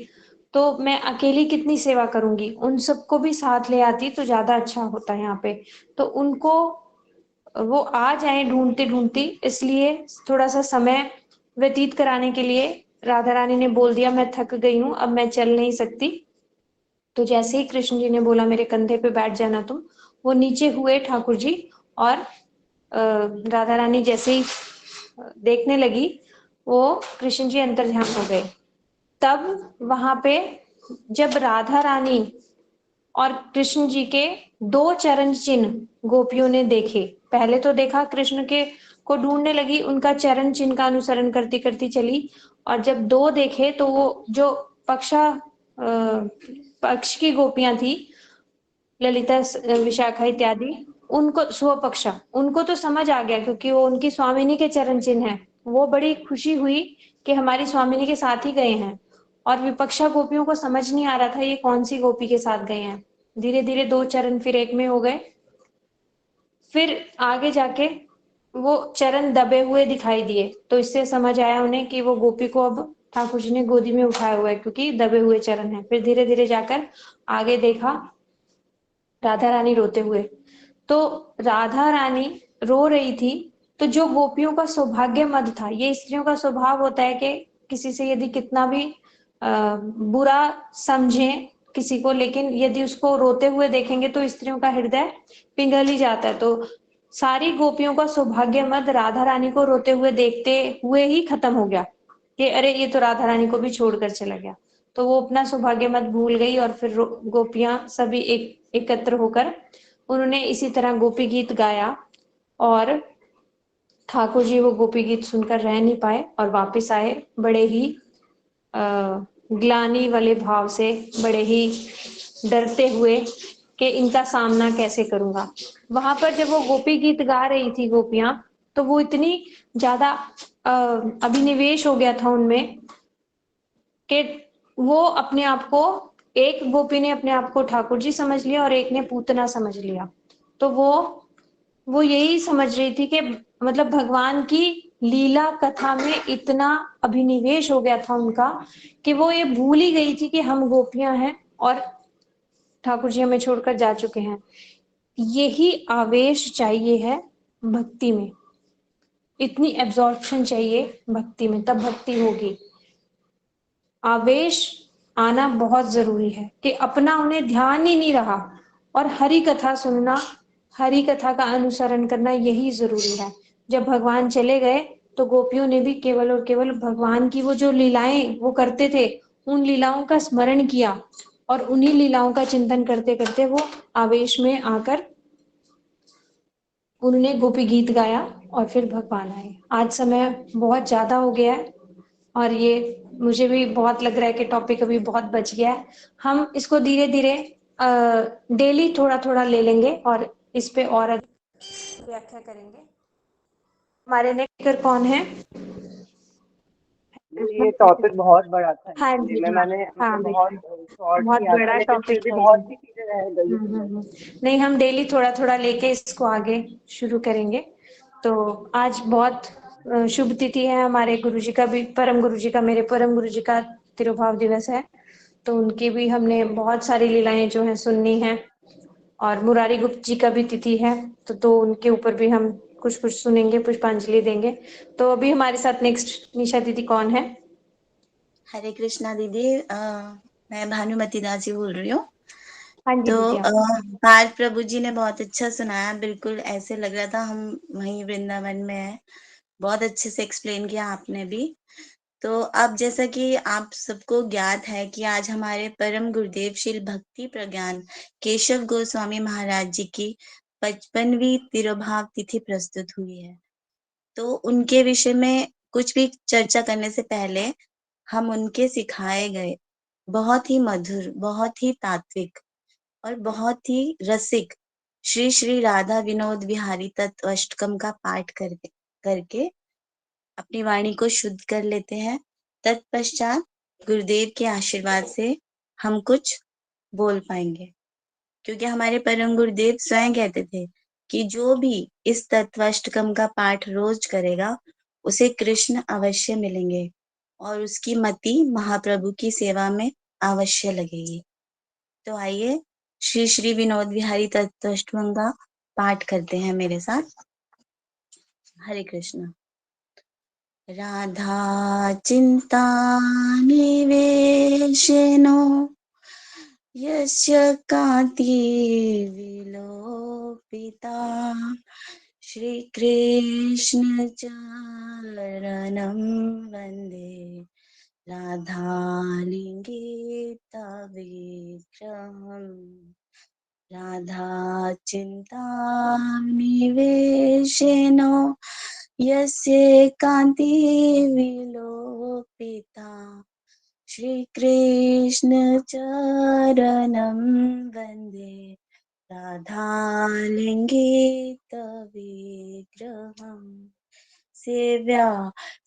तो मैं अकेली कितनी सेवा करूंगी, उन सबको भी साथ ले आती तो ज्यादा अच्छा होता है यहाँ पे। तो उनको वो आ जाए ढूंढती ढूंढती, इसलिए थोड़ा सा समय व्यतीत कराने के लिए राधा रानी ने बोल दिया मैं थक गई हूँ, अब मैं चल नहीं सकती। तो जैसे ही कृष्ण जी ने बोला मेरे कंधे पे बैठ जाना तुम, वो नीचे हुए ठाकुर जी, और राधा रानी जैसे ही देखने लगी, वो कृष्ण जी अंतर्ध्यान हो गए। तब वहां पे जब राधा रानी और कृष्ण जी के 2 चरण चिन्ह गोपियों ने देखे, पहले तो देखा कृष्ण के को ढूंढने लगी, उनका चरण चिन्ह का अनुसरण करती करती चली, और जब 2 देखे तो वो जो पक्ष की गोपियां थी, ललिता विशाखा इत्यादि, उनको स्वपक्षा, उनको तो समझ आ गया क्योंकि वो उनकी स्वामिनी के चरण चिन्ह है। वो बड़ी खुशी हुई कि हमारी स्वामिनी के साथ ही गए हैं, और विपक्षा गोपियों को समझ नहीं आ रहा था ये कौन सी गोपी के साथ गए हैं। धीरे धीरे 2 चरण फिर एक में हो गए, फिर आगे जाके वो चरण दबे हुए दिखाई दिए, तो इससे समझ आया उन्हें कि वो गोपी को अब ठाकुर जी ने गोदी में उठाया हुआ है क्योंकि दबे हुए चरण है। फिर धीरे धीरे जाकर आगे देखा राधा रानी रोते हुए, तो राधा रानी रो रही थी। तो जो गोपियों का सौभाग्य मद था, ये स्त्रियों का स्वभाव होता है कि किसी से यदि कितना भी बुरा समझे किसी को, लेकिन यदि उसको रोते हुए देखेंगे तो स्त्रियों का हृदय पिघल ही जाता है। तो सारी गोपियों का सौभाग्य मद राधा रानी को रोते हुए देखते हुए ही खत्म हो गया कि अरे ये तो राधा रानी को भी छोड़कर चला गया। तो वो अपना सौभाग्य मत भूल गई, और फिर गोपियां सभी एकत्र होकर उन्होंने इसी तरह गोपी गीत गाया, और ठाकुर जी वो गोपी गीत सुनकर रह नहीं पाए और वापस आए बड़े ही ग्लानि वाले भाव से, बड़े ही डरते हुए कि इनका सामना कैसे करूंगा। वहां पर जब वो गोपी गीत गा रही थी गोपियां, तो वो इतनी ज्यादा अभिनिवेश हो गया था उनमें कि वो अपने आप को, एक गोपी ने अपने आप को ठाकुर जी समझ लिया और एक ने पूतना समझ लिया। तो वो यही समझ रही थी कि मतलब भगवान की लीला कथा में इतना अभिनिवेश हो गया था उनका कि वो ये भूल ही गई थी कि हम गोपियां हैं और ठाकुर जी हमें छोड़कर जा चुके हैं। यही आवेश चाहिए है भक्ति में, इतनी एब्जॉर्प्शन चाहिए भक्ति में, तब भक्ति होगी। आवेश आना बहुत जरूरी है कि अपना उन्हें ध्यान ही नहीं रहा, और हरि कथा सुनना, हरि कथा का अनुसरण करना यही जरूरी है। जब भगवान चले गए तो गोपियों ने भी केवल और केवल भगवान की वो जो लीलाएं वो करते थे, उन लीलाओं का स्मरण किया, और उन्हीं लीलाओं का चिंतन करते करते वो आवेश में आकर उन्होंने गोपी गीत गाया, और फिर भगवान आए। आज समय बहुत ज्यादा हो गया है, और ये मुझे भी बहुत लग रहा है कि टॉपिक अभी बहुत बच गया है। हम इसको धीरे धीरे डेली थोड़ा थोड़ा ले लेंगे और इस पे और व्याख्या करेंगे। हमारे नेक्स्ट स्पीकर कौन है? जी ये टॉपिक बहुत बड़ा था, हाँ इसलिए जी, मैं हाँ मैंने हाँ मतलब बहुत बेटा, शॉर्ट बहुत किया था, बड़ा लेकिन फिर टॉपिक भी है बहुत ये। सी चीजें रह गई थी मेरे। नहीं, हम डेली थोड़ा थोड़ा लेके इसको आगे शुरू करेंगे। तो आज बहुत शुभ तिथि है हमारे गुरुजी का भी, परम गुरुजी का, मेरे परम गुरुजी का तिरुभाव दिवस है। तो उनकी भी हमने बहुत सारी लीलाएं जो है सुननी है, और मुरारी गुप्त जी का भी तिथि है, तो उनके ऊपर भी हम कुछ कुछ सुनेंगे, पुष्पांजलि देंगे। तो अभी हमारे साथ नेक्स्ट निशा दीदी कौन है? हरे कृष्णा दीदी, मैं भानुमति दास जी बोल रही हूँ। हाँ जी तो दीदी, आप पार्थ प्रभु जी ने बहुत अच्छा सुनाया, बिल्कुल ऐसे लग रहा था हम वहीं वृंदावन में हैं। बहुत अच्छे से एक्सप्लेन किया आपने भी। तो अब जैसा कि आप सबको ज्ञात है कि आज हमारे परम गुरुदेव श्री भक्ति प्रज्ञान केशव गोस्वामी महाराज जी की 55वीं तिरुभाव तिथि प्रस्तुत हुई है। तो उनके विषय में कुछ भी चर्चा करने से पहले हम उनके सिखाए गए बहुत ही मधुर, बहुत ही तात्विक और बहुत ही रसिक श्री श्री राधा विनोद विहारी तत्व अष्टकम का पाठ करके अपनी वाणी को शुद्ध कर लेते हैं। तत्पश्चात गुरुदेव के आशीर्वाद से हम कुछ बोल पाएंगे, क्योंकि हमारे परम गुरुदेव स्वयं कहते थे कि जो भी इस तत्वाष्टकम का पाठ रोज करेगा उसे कृष्ण अवश्य मिलेंगे और उसकी मति महाप्रभु की सेवा में अवश्य लगेगी। तो आइए श्री श्री विनोद विहारी तत्वाष्टकम का पाठ करते हैं मेरे साथ। हरे कृष्ण। राधा चिंता निवेशनो यस्य कान्ति विलोपिता श्रीकृष्ण चरणं वन्दे राधालिङ्गितविग्रहम् राधा चिन्तानिवेशेन यस्य कान्ति विलोपिता श्रीकृष्ण चरणं वन्दे राधालिङ्गितविग्रहम् सेव्या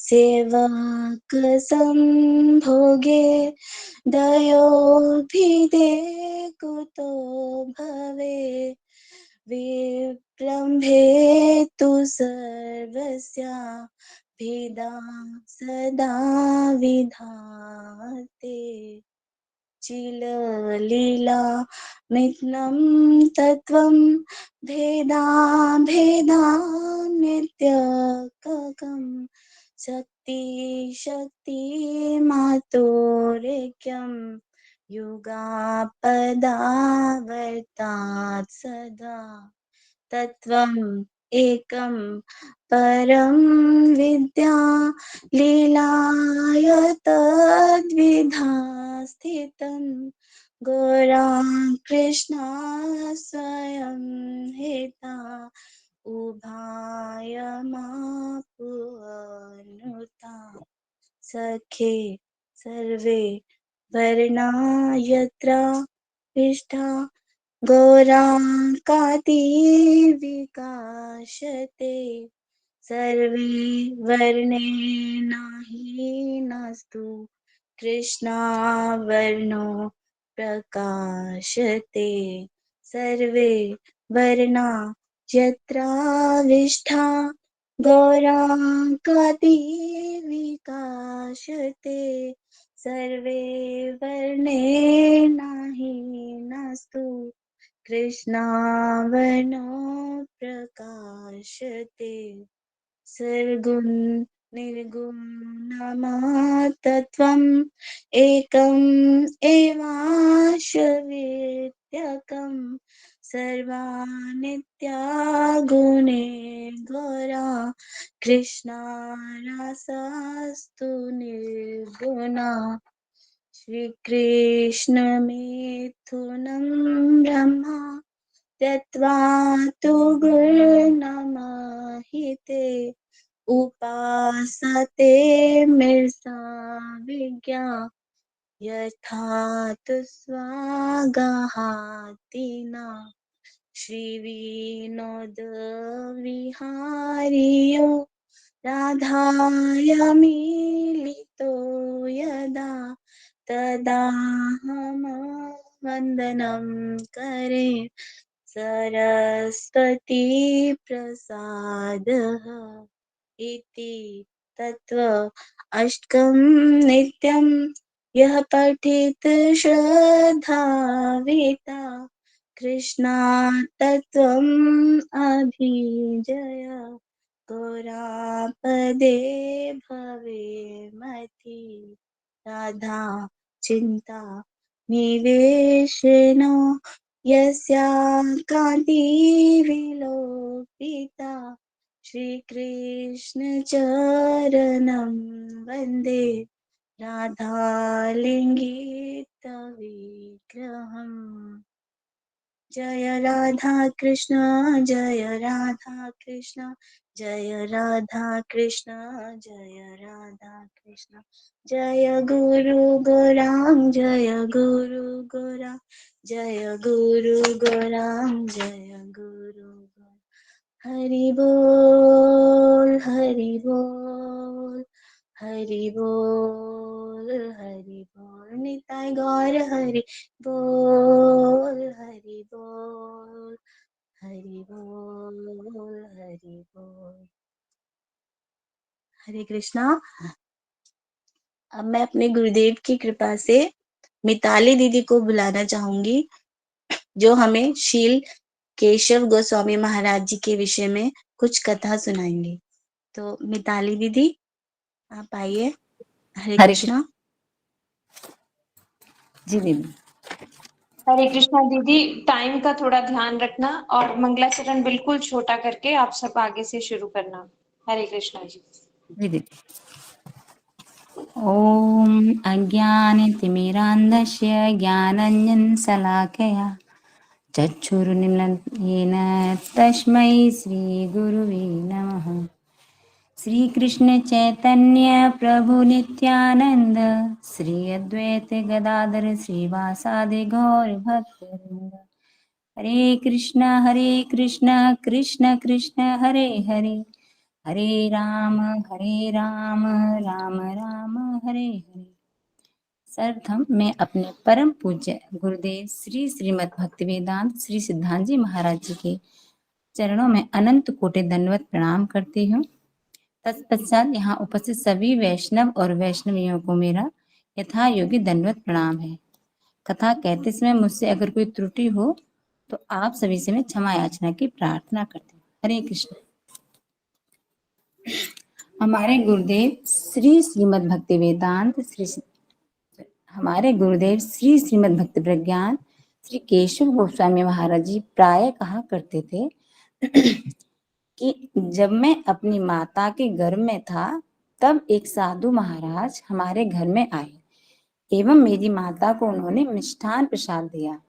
सेवक संभोगे दयोभिदे कुतो भवे विप्लम्भे तु सर्वस्या भेदा सदा विधाते चिललीला मिथ्नं तत्त्वं भेदा भेदा नित्यककं शक्ति शक्ति मातोरेक्यं युगापदावर्तात् सदा तत्त्वम् एकं परं विद्या लीलाय तद्विधा स्थितं गौरा कृष्णा स्वयं हेता उभाय मापुअनुता सखे सर्वे वर्णा यत्र विष्ठा गौराङ्काति विकाशते सर्वे वर्णेनाहीनस्तु कृष्णावर्णो प्रकाशते सर्वे वर्णा यत्राविष्ठा गौराङ्काति विकाशते सर्वे वर्णेनाहीनस्तु कृष्णावर्णो प्रकाशते सर्गुण निर्गुणमातत्वम् एकम् एवाश्ववित्यकम् सर्वानित्यागुणे गौरा कृष्णारासस्तु निर्गुणा श्रीकृष्णमिथुनं ब्रह्मा त्यक्त्वा तु गुणमहिते उपासते मिर्षा विज्ञा यथा तु स्वागहातिना श्रीविनोदविहारियो राधाय मिलितो यदा तदाहमवन्दनं करे सरस्वती प्रसादः इति तत्त्व अष्टकं नित्यं यः पठेत् श्रद्धान्विता कृष्णात् तत्त्वम् अभिजय गौरापदे भवे मति राधा चिन्ता निवेशेन यस्या कान्ति विलोपिता श्रीकृष्ण चरणं वन्दे राधालिङ्गितविग्रहम् जय राधा कृष्ण जय राधा कृष्ण जय राधा कृष्ण जय राधा कृष्ण जय गुरु गौरांग जय गुरु गौरांग जय गुरु गौरांग जय गुरु गौरांग हरि बोल हरि बोल हरि बोल हरि बोल निताय गौर हरि बोल हरि बोल हरि हरि बोल, हरि बोल। हरे कृष्णा। अब मैं अपने गुरुदेव की कृपा से मिताली दीदी को बुलाना चाहूंगी, जो हमें शील केशव गोस्वामी महाराज जी के विषय में कुछ कथा सुनाएंगे। तो मिताली दीदी, आप आइए। हरे हरे कृष्णा। जी दीदी। हरे कृष्णा दीदी, टाइम का थोड़ा ध्यान रखना और मंगलाचरण बिल्कुल छोटा करके आप सब आगे से शुरू करना। हरे कृष्णा जी। जी दीदी। ॐ अज्ञानतिमिरान्धस्य ज्ञानाञ्जनशलाकया चक्षुरुन्मीलितं तस्मै श्रीगुरुवे नमः। श्रीकृष्ण चैतन्य प्रभु नित्यानंद, श्री अद्वैत गदाधर श्रीवासादि गौर भक्तवृंद। हरे कृष्ण कृष्ण कृष्ण हरे हरे, हरे राम राम राम हरे हरे। सर्वप्रथम मैं अपने परम पूज्य गुरुदेव श्री श्रीमद् भक्तिवेदांत श्री सिद्धांत जी महाराज जी के चरणों में अनंत कोटि दंडवत प्रणाम करती हूँ। तत्पश्चात यहाँ उपस्थित सभी वैष्णव और वैष्णवियों को मेरा यथा योग्य दंडवत प्रणाम है। कथा कहते समय मुझसे अगर कोई त्रुटि हो तो आप सभी से मैं क्षमा याचना की प्रार्थना करती हूँ। हरे कृष्ण। हमारे गुरुदेव श्री श्रीमद् भक्ति वेदांत हमारे गुरुदेव श्री श्रीमद् भक्ति प्रज्ञान श्री केशव गोस्वामी महाराज जी प्राय कहा करते थे कि जब मैं अपनी माता के गर्भ में था तब एक साधु महाराज हमारे घर में आए एवं मेरी माता को उन्होंने मिष्ठान प्रसाद दिया,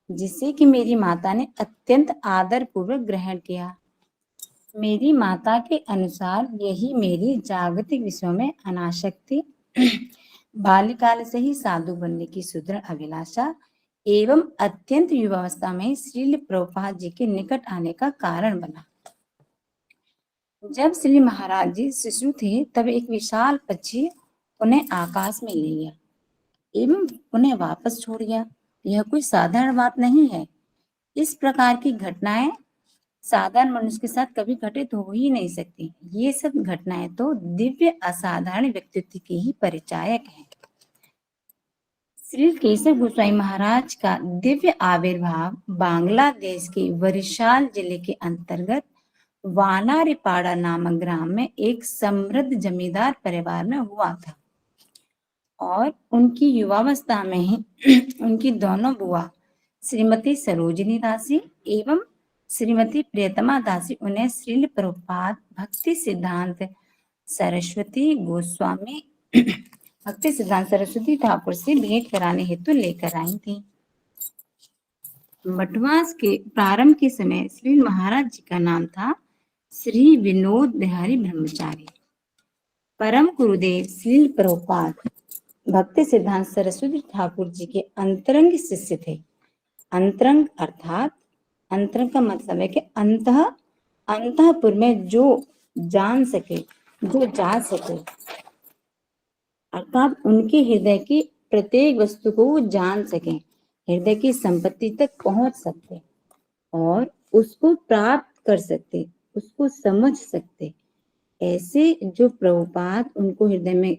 जिसे कि मेरी माता ने अत्यंत आदर पूर्वक ग्रहण किया। मेरी माता के अनुसार यही मेरी जागतिक विषयों में अनासक्ति, बाल्यकाल से ही साधु बनने की सुदृढ़ अभिलाषा एवं अत्यंत युवावस्था में श्रील प्रभुपाद जी के निकट आने का कारण बना। जब श्री महाराज जी शिशु थे तब एक विशाल पक्षी उन्हें आकाश में ले गया एवं उन्हें वापस छोड़ गया। यह कोई साधारण बात नहीं है। इस प्रकार की घटनाएं साधारण मनुष्य के साथ कभी घटित हो ही नहीं सकती। ये सब घटनाएं तो दिव्य असाधारण व्यक्तित्व की ही परिचायक हैं। श्री केशव गोस्वामी महाराज का दिव्य आविर्भाव बांग्लादेश के वरिशाल जिले के अंतर्गत वानारीपाड़ा नामक ग्राम में एक समृद्ध जमींदार परिवार में हुआ था और उनकी युवावस्था में ही उनकी दोनों बुआ श्रीमती सरोजिनी दासी एवं श्रीमती प्रियतमा दासी उन्हें श्रील प्रभुपाद भक्ति सिद्धांत सरस्वती गोस्वामी भक्ति सिद्धांत सरस्वती ठाकुर से भेंट कराने हेतु लेकर आई थी। मठवास के प्रारंभ के समय श्री महाराज जी का नाम था श्री विनोद बिहारी ब्रह्मचारी। परम गुरुदेव श्री प्रभुपाद भक्ति सिद्धांत सरस्वती ठाकुर जी के अंतरंग शिष्य थे। अंतरंग अर्थात अंतरंग का मतलब है कि अंतःपुर में जो जान सके, जो जा सके, अर्थात उनके हृदय की प्रत्येक वस्तु को वो जान सके, हृदय की संपत्ति तक पहुंच सकते और उसको प्राप्त कर सकते, उसको समझ सकते। ऐसे जो प्रभुपाद उनको हृदय में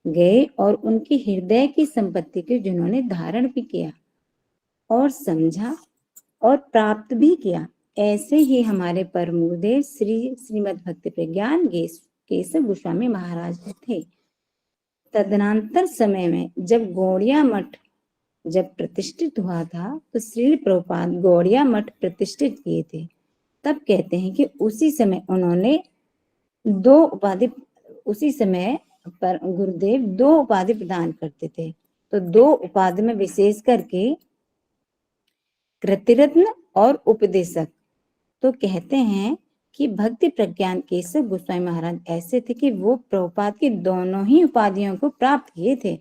गए और उनकी हृदय की संपत्ति के जिन्होंने धारण भी किया और समझा और प्राप्त भी किया, ऐसे ही हमारे परम गुरुदेव श्री श्रीमद् भक्ति प्रज्ञान केशव गोस्वामी महाराज थे। तदनंतर समय में जब गौड़िया मठ जब प्रतिष्ठित हुआ था तो श्री प्रभुपाद गौड़िया मठ प्रतिष्ठित किए थे। तब कहते हैं कि उसी समय उन्होंने उसी समय पर गुरुदेव 2 उपाधि प्रदान करते थे। तो 2 उपाधि में विशेष करके कृतिरत्न और उपदेशक। तो कहते हैं कि भक्ति प्रज्ञान केशव गोस्वामी महाराज ऐसे थे कि वो प्रभुपाद की दोनों ही उपाधियों को प्राप्त किए थे।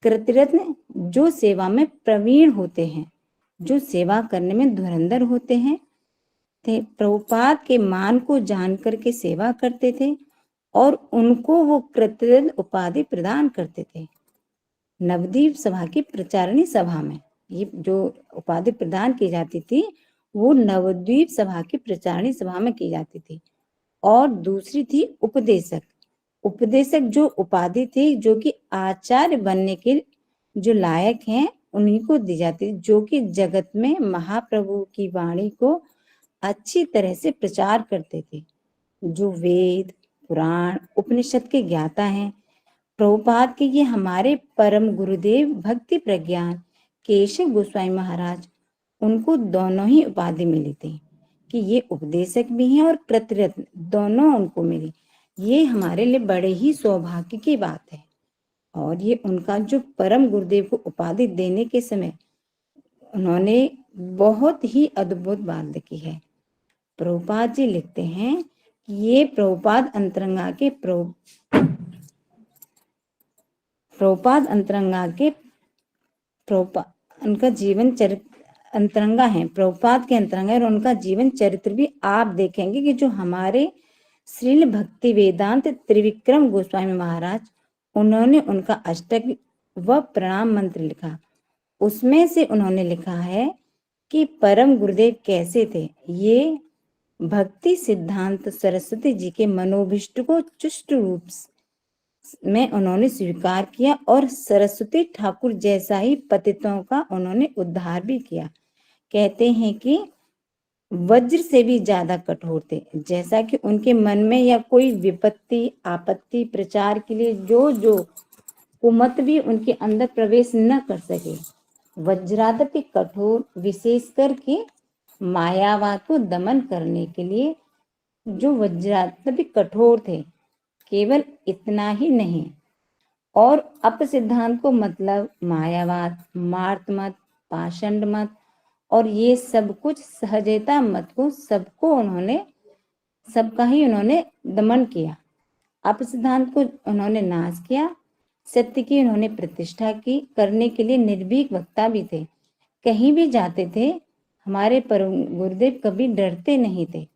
कृतिरत्न जो सेवा में प्रवीण होते हैं, जो सेवा करने में धुरंधर होते हैं, थे प्रभुपाद के मान को जान करके सेवा करते थे और उनको वो कृतिरत्न उपाधि प्रदान करते थे। नवदीप सभा की प्रचारणी सभा में ये जो उपाधि प्रदान की जाती थी वो नवद्वीप सभा की प्रचारणी सभा में की जाती थी। और दूसरी थी उपदेशक। उपदेशक जो उपाधि थी, जो कि आचार्य बनने के जो लायक हैं उन्हीं को दी जाती, जो कि जगत में महाप्रभु की वाणी को अच्छी तरह से प्रचार करते थे, जो वेद पुराण उपनिषद के ज्ञाता हैं। प्रभुपाद के ये हमारे परम गुरुदेव भक्ति प्रज्ञान केशव गोस्वामी महाराज, उनको दोनों ही उपाधि मिली थी कि ये उपदेशक भी हैं और कृतरत्न दोनों उनको मिली। ये हमारे लिए बड़े ही सौभाग्य की बात है। और ये उनका जो परम गुरुदेव को उपाधि देने के समय उन्होंने बहुत ही अद्भुत बात लिखी है। प्रभुपाद जी लिखते हैं कि ये प्रभुपाद अंतरंगा के उनका जीवन चरित्र अंतरंगा है, प्रभुपाद के अंतरंगा, और उनका जीवन चरित्र भी आप देखेंगे कि जो हमारे श्रील भक्ति वेदांत त्रिविक्रम गोस्वामी महाराज, उन्होंने उनका अष्टक व प्रणाम मंत्र लिखा। उसमें से उन्होंने लिखा है कि परम गुरुदेव कैसे थे। ये भक्ति सिद्धांत सरस्वती जी के मनोभिष्ट को चुष्ट रूप में उन्होंने स्वीकार किया और सरस्वती ठाकुर जैसा ही पतितों का उन्होंने उद्धार भी किया। कहते हैं कि वज्र से भी ज्यादा कठोर थे, जैसा कि उनके मन में या कोई विपत्ति आपत्ति प्रचार के लिए जो कुमत भी उनके अंदर प्रवेश न कर सके। वज्रादपि कठोर, विशेष करके मायावाद को दमन करने के लिए जो वज्रादपि कठोर थे। केवल इतना ही नहीं, और अप सिद्धांत को मतलब मायावाद, मार्त मत, पाषंड मत और ये सब कुछ सहजता मत को सबका ही उन्होंने दमन किया। अप सिद्धांत को उन्होंने नाश किया। सत्य की उन्होंने प्रतिष्ठा की। करने के लिए निर्भीक वक्ता भी थे। कहीं भी जाते थे हमारे परम गुरुदेव कभी डरते नहीं थे।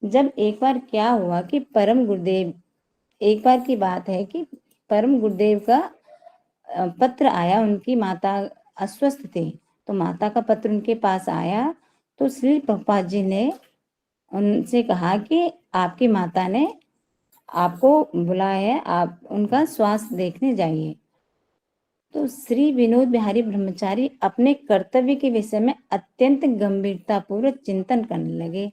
जब एक बार क्या हुआ कि परम गुरुदेव, एक बार की बात है कि परम गुरुदेव का पत्र आया, उनकी माता अस्वस्थ थी, तो माता का पत्र उनके पास आया, तो श्री प्रभुपाद जी ने उनसे कहा कि आपकी माता ने आपको बुलाया है, आप उनका स्वास्थ्य देखने जाइए। तो श्री विनोद बिहारी ब्रह्मचारी अपने कर्तव्य के विषय में अत्यंत गंभीरता पूर्वक चिंतन करने लगे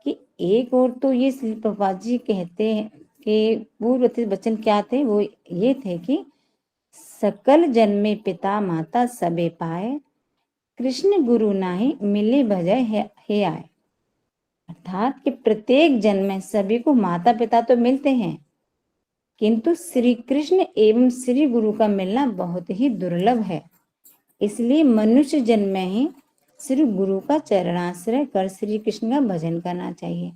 कि एक और तो ये श्री प्रभुपाद जी कहते हैं कि पूर्व वचन क्या थे, वो ये थे कि सकल जन्मे पिता माता सबे पाए, कृष्ण गुरु नाही मिले भजय हे आए। अर्थात कि प्रत्येक जन्म में सभी को माता पिता तो मिलते हैं, किंतु श्री कृष्ण एवं श्री गुरु का मिलना बहुत ही दुर्लभ है। इसलिए मनुष्य जन्म में ही श्री गुरु का चरणाश्रय कर श्री कृष्ण का भजन करना चाहिए।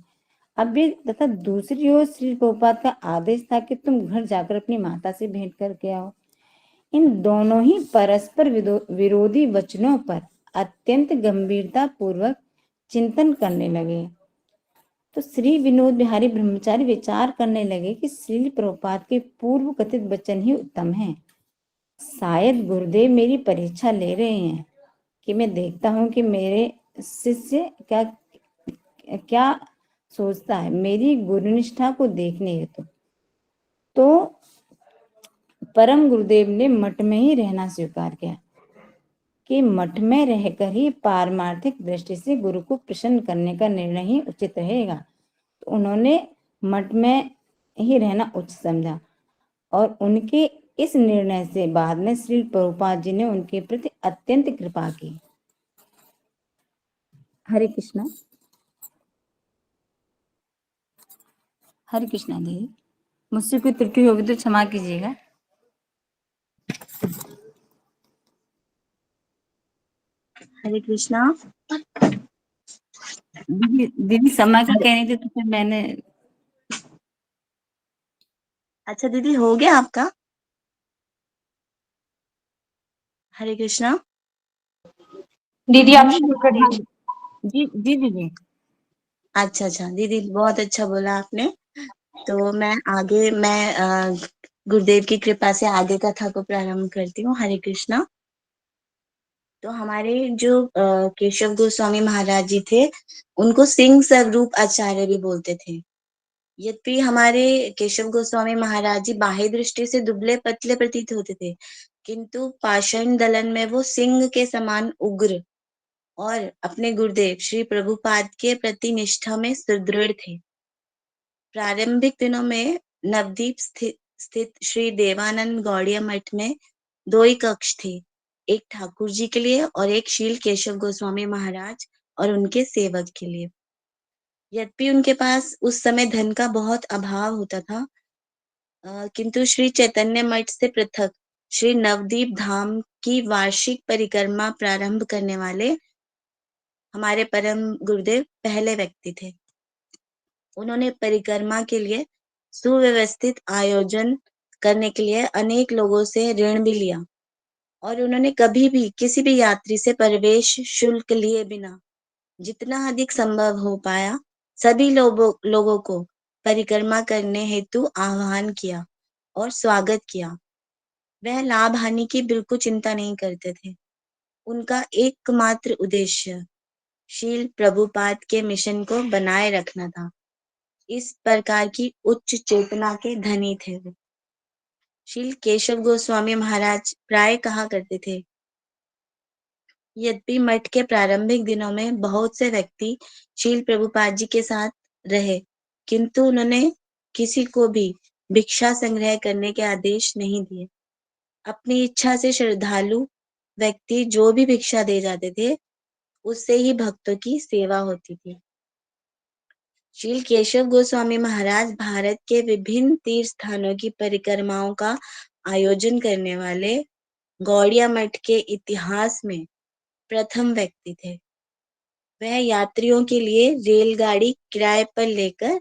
अब भी तथा दूसरी ओर श्री प्रभुपाद का आदेश था कि तुम घर जाकर अपनी माता से भेंट करके आओ। इन दोनों ही परस्पर विरोधी वचनों पर अत्यंत गंभीरता पूर्वक चिंतन करने लगे। तो श्री विनोद बिहारी ब्रह्मचारी विचार करने लगे कि श्री प्रभुपाद के पूर्व कथित वचन ही उत्तम हैं। शायद गुरुदेव मेरी परीक्षा ले रहे हैं कि मैं देखता हूं कि मेरे शिष्य क्या सोचता है, मेरी गुरुनिष्ठा को देखने हेतु। तो परम गुरुदेव ने मठ में ही रहना स्वीकार किया कि मठ में रहकर ही पारमार्थिक दृष्टि से गुरु को प्रसन्न करने का निर्णय ही उचित रहेगा। तो उन्होंने मठ में ही रहना उचित समझा और उनके इस निर्णय से बाद में श्री प्रभुपाद जी ने उनके प्रति अत्यंत कृपा की। हरे कृष्णा। हरे कृष्णा दीदी, मुझसे कोई त्रुटि होगी तो क्षमा कीजिएगा। हरे कृष्णा। दीदी समय का कह रही थी तो फिर मैंने। अच्छा दीदी, हो गया आपका? हरे कृष्णा। दीदी आप शुरू कर दीजिए। जी जी दीदी। अच्छा दीदी, बहुत अच्छा बोला आपने। तो मैं गुरुदेव की कृपा से आगे कथा को प्रारंभ करती हूँ। हरे कृष्णा। तो हमारे जो केशव गोस्वामी महाराज जी थे, उनको सिंह स्वरूप आचार्य भी बोलते थे। यद्यपि हमारे केशव गोस्वामी महाराज जी बाह्य दृष्टि से दुबले पतले प्रतीत होते थे, किंतु पाषाण दलन में वो सिंह के समान उग्र और अपने गुरुदेव श्री प्रभुपाद के प्रति निष्ठा में सुदृढ़ थे। प्रारंभिक दिनों में नवदीप स्थित श्री देवानंद गौड़िया मठ में 2 ही कक्ष थे, एक ठाकुर जी के लिए और एक शील केशव गोस्वामी महाराज और उनके सेवक के लिए। यद्यपि उनके पास उस समय धन का बहुत अभाव होता था, किंतु श्री चैतन्य मठ से पृथक श्री नवदीप धाम की वार्षिक परिक्रमा प्रारंभ करने वाले हमारे परम गुरुदेव पहले व्यक्ति थे। उन्होंने परिक्रमा के लिए सुव्यवस्थित आयोजन करने के लिए अनेक लोगों से ऋण भी लिया और उन्होंने कभी भी किसी भी यात्री से प्रवेश शुल्क लिए बिना जितना अधिक संभव हो पाया सभी लोगों को परिक्रमा करने हेतु आह्वान किया और स्वागत किया। वह लाभ हानि की बिल्कुल चिंता नहीं करते थे। उनका एकमात्र उद्देश्य शील प्रभुपाद के मिशन को बनाए रखना था। इस प्रकार की उच्च चेतना के धनी थे वे। शील केशव गोस्वामी महाराज प्राय कहा करते थे, यद्यपि मठ के प्रारंभिक दिनों में बहुत से व्यक्ति शील प्रभुपाद जी के साथ रहे, किंतु उन्होंने किसी को भी भिक्षा संग्रह करने के आदेश नहीं दिए। अपनी इच्छा से श्रद्धालु व्यक्ति जो भी भिक्षा दे जाते थे, उससे ही भक्तों की सेवा होती थी। शील केशव गोस्वामी महाराज भारत के विभिन्न तीर्थ स्थानों की परिक्रमाओं का आयोजन करने वाले गौड़िया मठ के इतिहास में प्रथम व्यक्ति थे। वह यात्रियों के लिए रेलगाड़ी किराए पर लेकर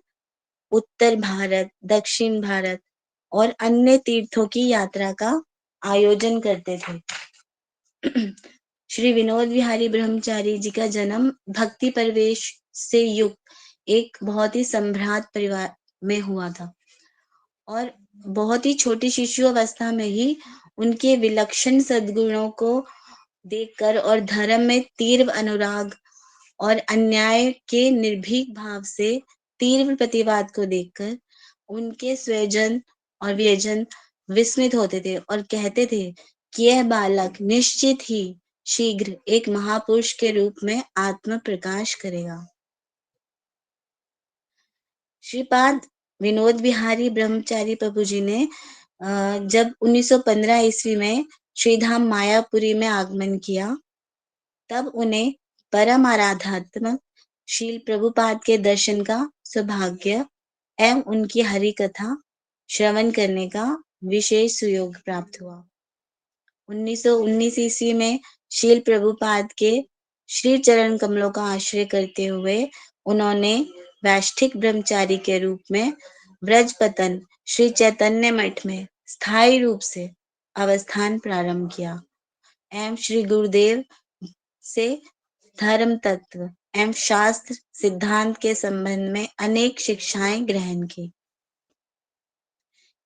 उत्तर भारत, दक्षिण भारत और अन्य तीर्थों की यात्रा का आयोजन करते थे। श्री विनोद विहारी ब्रह्मचारी जी का जन्म भक्ति परिवेश से युक्त एक बहुत ही संभ्रांत परिवार में हुआ था और बहुत ही छोटी शिशु अवस्था में ही उनके विलक्षण सद्गुणों को देखकर और धर्म में तीव्र अनुराग और अन्याय के निर्भीक भाव से तीव्र प्रतिवाद को देखकर उनके स्वजन और व्यजन विस्मित होते थे और कहते थे कि यह बालक निश्चित ही शीघ्र एक महापुरुष के रूप में आत्म प्रकाश करेगा। श्रीपाद विनोद विहारी ब्रह्मचारी प्रभु जी ने जब 1915 ईस्वी में श्रीधाम मायापुरी में आगमन किया, तब उन्हें परम आराध्यात्मक शील प्रभुपाद के दर्शन का सौभाग्य एवं उनकी हरि कथा श्रवण करने का विशेष सुयोग प्राप्त हुआ। 1919 ईस्वी में शील प्रभुपाद के श्री चरण कमलों का आश्रय करते हुए उन्होंने वैष्ठिक ब्रह्मचारी के रूप में ब्रजपतन श्री चैतन्य मठ में स्थायी रूप से अवस्थान प्रारंभ किया एवं श्री गुरुदेव से धर्म तत्व एवं शास्त्र सिद्धांत के संबंध में अनेक शिक्षाएं ग्रहण की।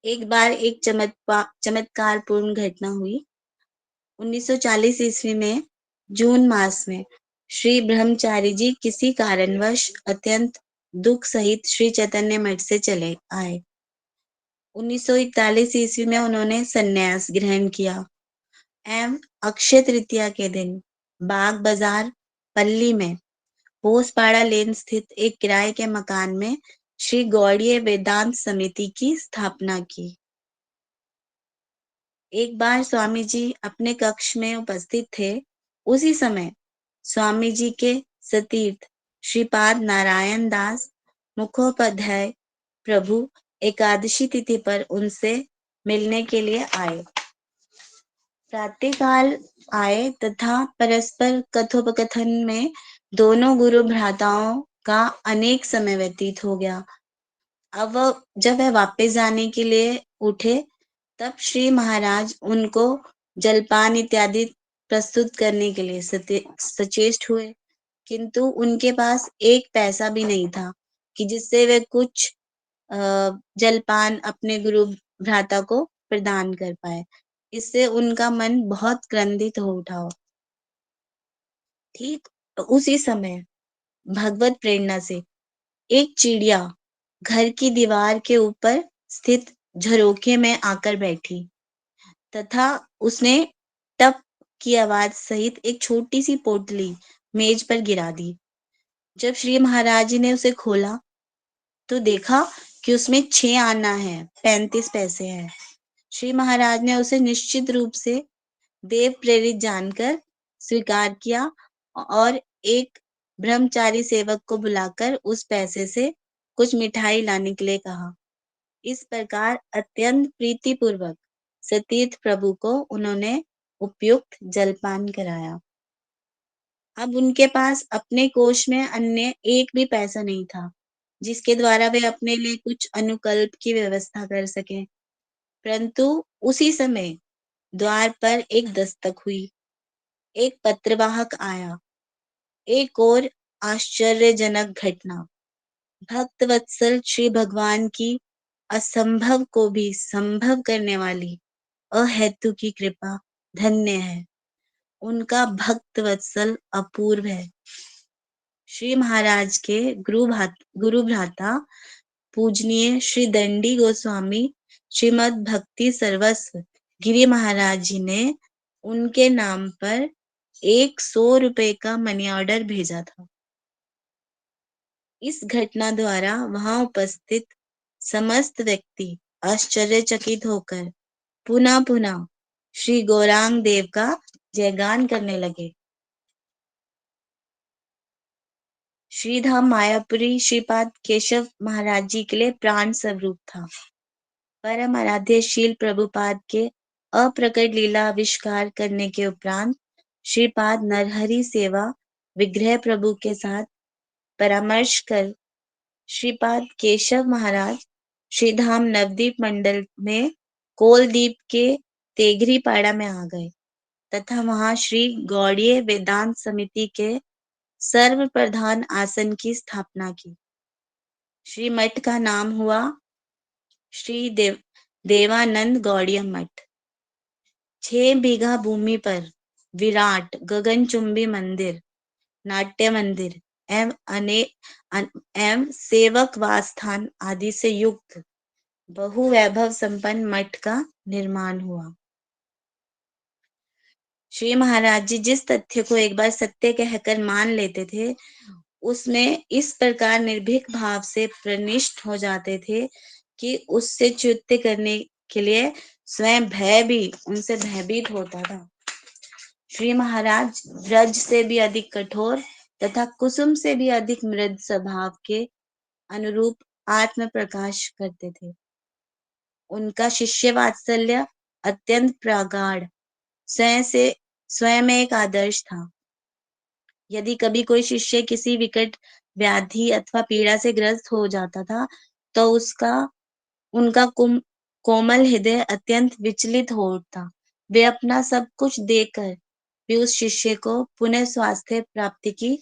एक बार एक चमत्कारपूर्ण घटना हुई। 1940 ईस्वी में जून मास में श्री ब्रह्मचारी जी किसी कारणवश अत्यंत दुख सहित श्री चैतन्य मठ से चले आए। 1941 ईस्वी में उन्होंने संन्यास ग्रहण किया एवं अक्षय तृतीया के दिन बाग बाजार पल्ली में पोसपाड़ा लेन स्थित एक किराए के मकान में श्री गौड़ीय वेदांत समिति की स्थापना की। एक बार स्वामी जी अपने कक्ष में उपस्थित थे। उसी समय स्वामी जी के सतीर्थ श्रीपाद नारायण दास मुखोपाध्याय प्रभु एकादशी तिथि पर उनसे मिलने के लिए आए। प्रातःकाल आए तथा परस्पर कथोपकथन में दोनों गुरु भ्राताओं का अनेक समय व्यतीत हो गया। अब जब वह वापस जाने के लिए उठे, तब श्री महाराज उनको जलपान इत्यादि प्रस्तुत करने के लिए सचेष्ट हुए, किंतु उनके पास एक पैसा भी नहीं था कि जिससे वे कुछ जलपान अपने गुरु भ्राता को प्रदान कर पाए। इससे उनका मन बहुत क्रंदित हो उठा। ठीक उसी समय भगवत प्रेरणा से एक चिड़िया घर की दीवार के ऊपर स्थित झरोखे में आकर बैठी तथा उसने टप की आवाज सहित एक छोटी सी पोटली मेज पर गिरा दी। जब श्री महाराज जी ने उसे खोला तो देखा कि उसमें 6 आना है, 35 पैसे हैं। श्री महाराज ने उसे निश्चित रूप से देव प्रेरित जानकर स्वीकार किया और एक ब्रह्मचारी सेवक को बुलाकर उस पैसे से कुछ मिठाई लाने के लिए कहा। इस प्रकार अत्यंत प्रीतिपूर्वक सतीर्थ प्रभु को उन्होंने उपयुक्त जलपान कराया। अब उनके पास अपने कोष में अन्य एक भी पैसा नहीं था जिसके द्वारा वे अपने लिए कुछ अनुकल्प की व्यवस्था कर सकें, परंतु उसी समय द्वार पर एक दस्तक हुई। एक पत्रवाहक आया। एक और आश्चर्यजनक घटना। भक्त वत्सल श्री भगवान की असंभव को भी संभव करने वाली अहेतु की कृपा धन्य है। उनका भक्त वत्सल अपूर्व है। श्री महाराज के गुरु भ्राता पूजनीय श्री दंडी गोस्वामी श्रीमद भक्ति सर्वस्व गिरी महाराज जी ने उनके नाम पर 100 रुपए का मनी ऑर्डर भेजा था। इस घटना द्वारा वहां उपस्थित समस्त व्यक्ति आश्चर्यचकित होकर पुनः पुनः श्री गौरांग देव का जयगान करने लगे। श्रीधाम मायापुरी श्रीपाद केशव महाराज जी के लिए प्राण स्वरूप था। परम आराध्यशील प्रभुपाद के अप्रकट लीला आविष्कार करने के उपरांत श्रीपाद नरहरि सेवा विग्रह प्रभु के साथ परामर्श कर श्रीपाद केशव महाराज श्रीधाम नवदीप मंडल में कोलदीप के तेघरी पाड़ा में आ गए तथा वहां श्री गौड़ीय वेदांत समिति के सर्व प्रधान आसन की स्थापना की। श्री मठ का नाम हुआ श्री देवानंद गौड़ीय मठ। 6 बीघा भूमि पर विराट गगनचुंबी मंदिर, नाट्य मंदिर एवं सेवक वास्थान आदि से युक्त बहु वैभव संपन्न मठ का निर्माण हुआ। श्री महाराज जी जिस तथ्य को एक बार सत्य कहकर मान लेते थे उसमें इस प्रकार निर्भीक भाव से प्रनिष्ठ हो जाते थे कि उससे च्युत करने के लिए स्वयं भय भी उनसे भयभीत होता था। श्री महाराज ब्रज से भी अधिक कठोर तथा कुसुम से भी अधिक मृद स्वभाव के अनुरूप आत्म प्रकाश करते थे। उनका शिष्य वात्सल्य अत्यंत प्रगाढ़ स्वयं एक आदर्श था। यदि कभी कोई शिष्य किसी विकट व्याधि अथवा पीड़ा से ग्रस्त हो जाता था तो उनका कोमल हृदय अत्यंत विचलित हो उठता। वे अपना सब कुछ देकर भी उस शिष्य को पुनः स्वास्थ्य प्राप्ति की